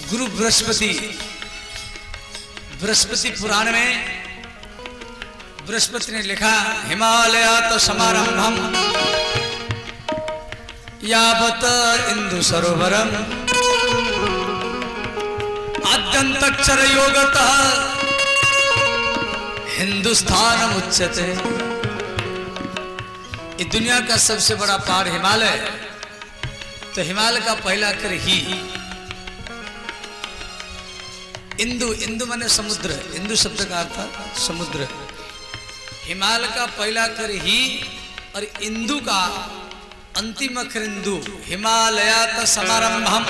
गुरु बृहस्पति, बृहस्पति पुराण में बृहस्पति ने लिखा, हिमालयात समारंभम यावत इंदु सरोवरम आद्यंतक्षर योगतः हिंदुस्तान उच्यते। ये दुनिया का सबसे बड़ा पहाड़ हिमालय, तो हिमालय का पहला अक्षर ही। इंदु, इंदु माने समुद्र, इंदु शब्द का अर्थ समुद्र। हिमालय का पहला अक्षर ही और इंदु का अंतिम अक्षर इंदु। हिमालयात समारंभम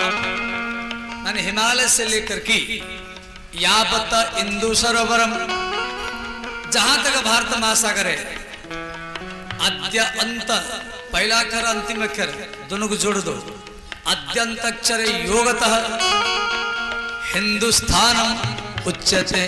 माने हिमालय से लेकर के यावत इंदु सरोवरम, जहां तक भारत महासागर है, अद्य अंत पहला अक्षर अंतिम अक्षर दोनों को जोड़ दो, अद्यंत अक्षर योगतः हिंदुस्तानम उच्यते।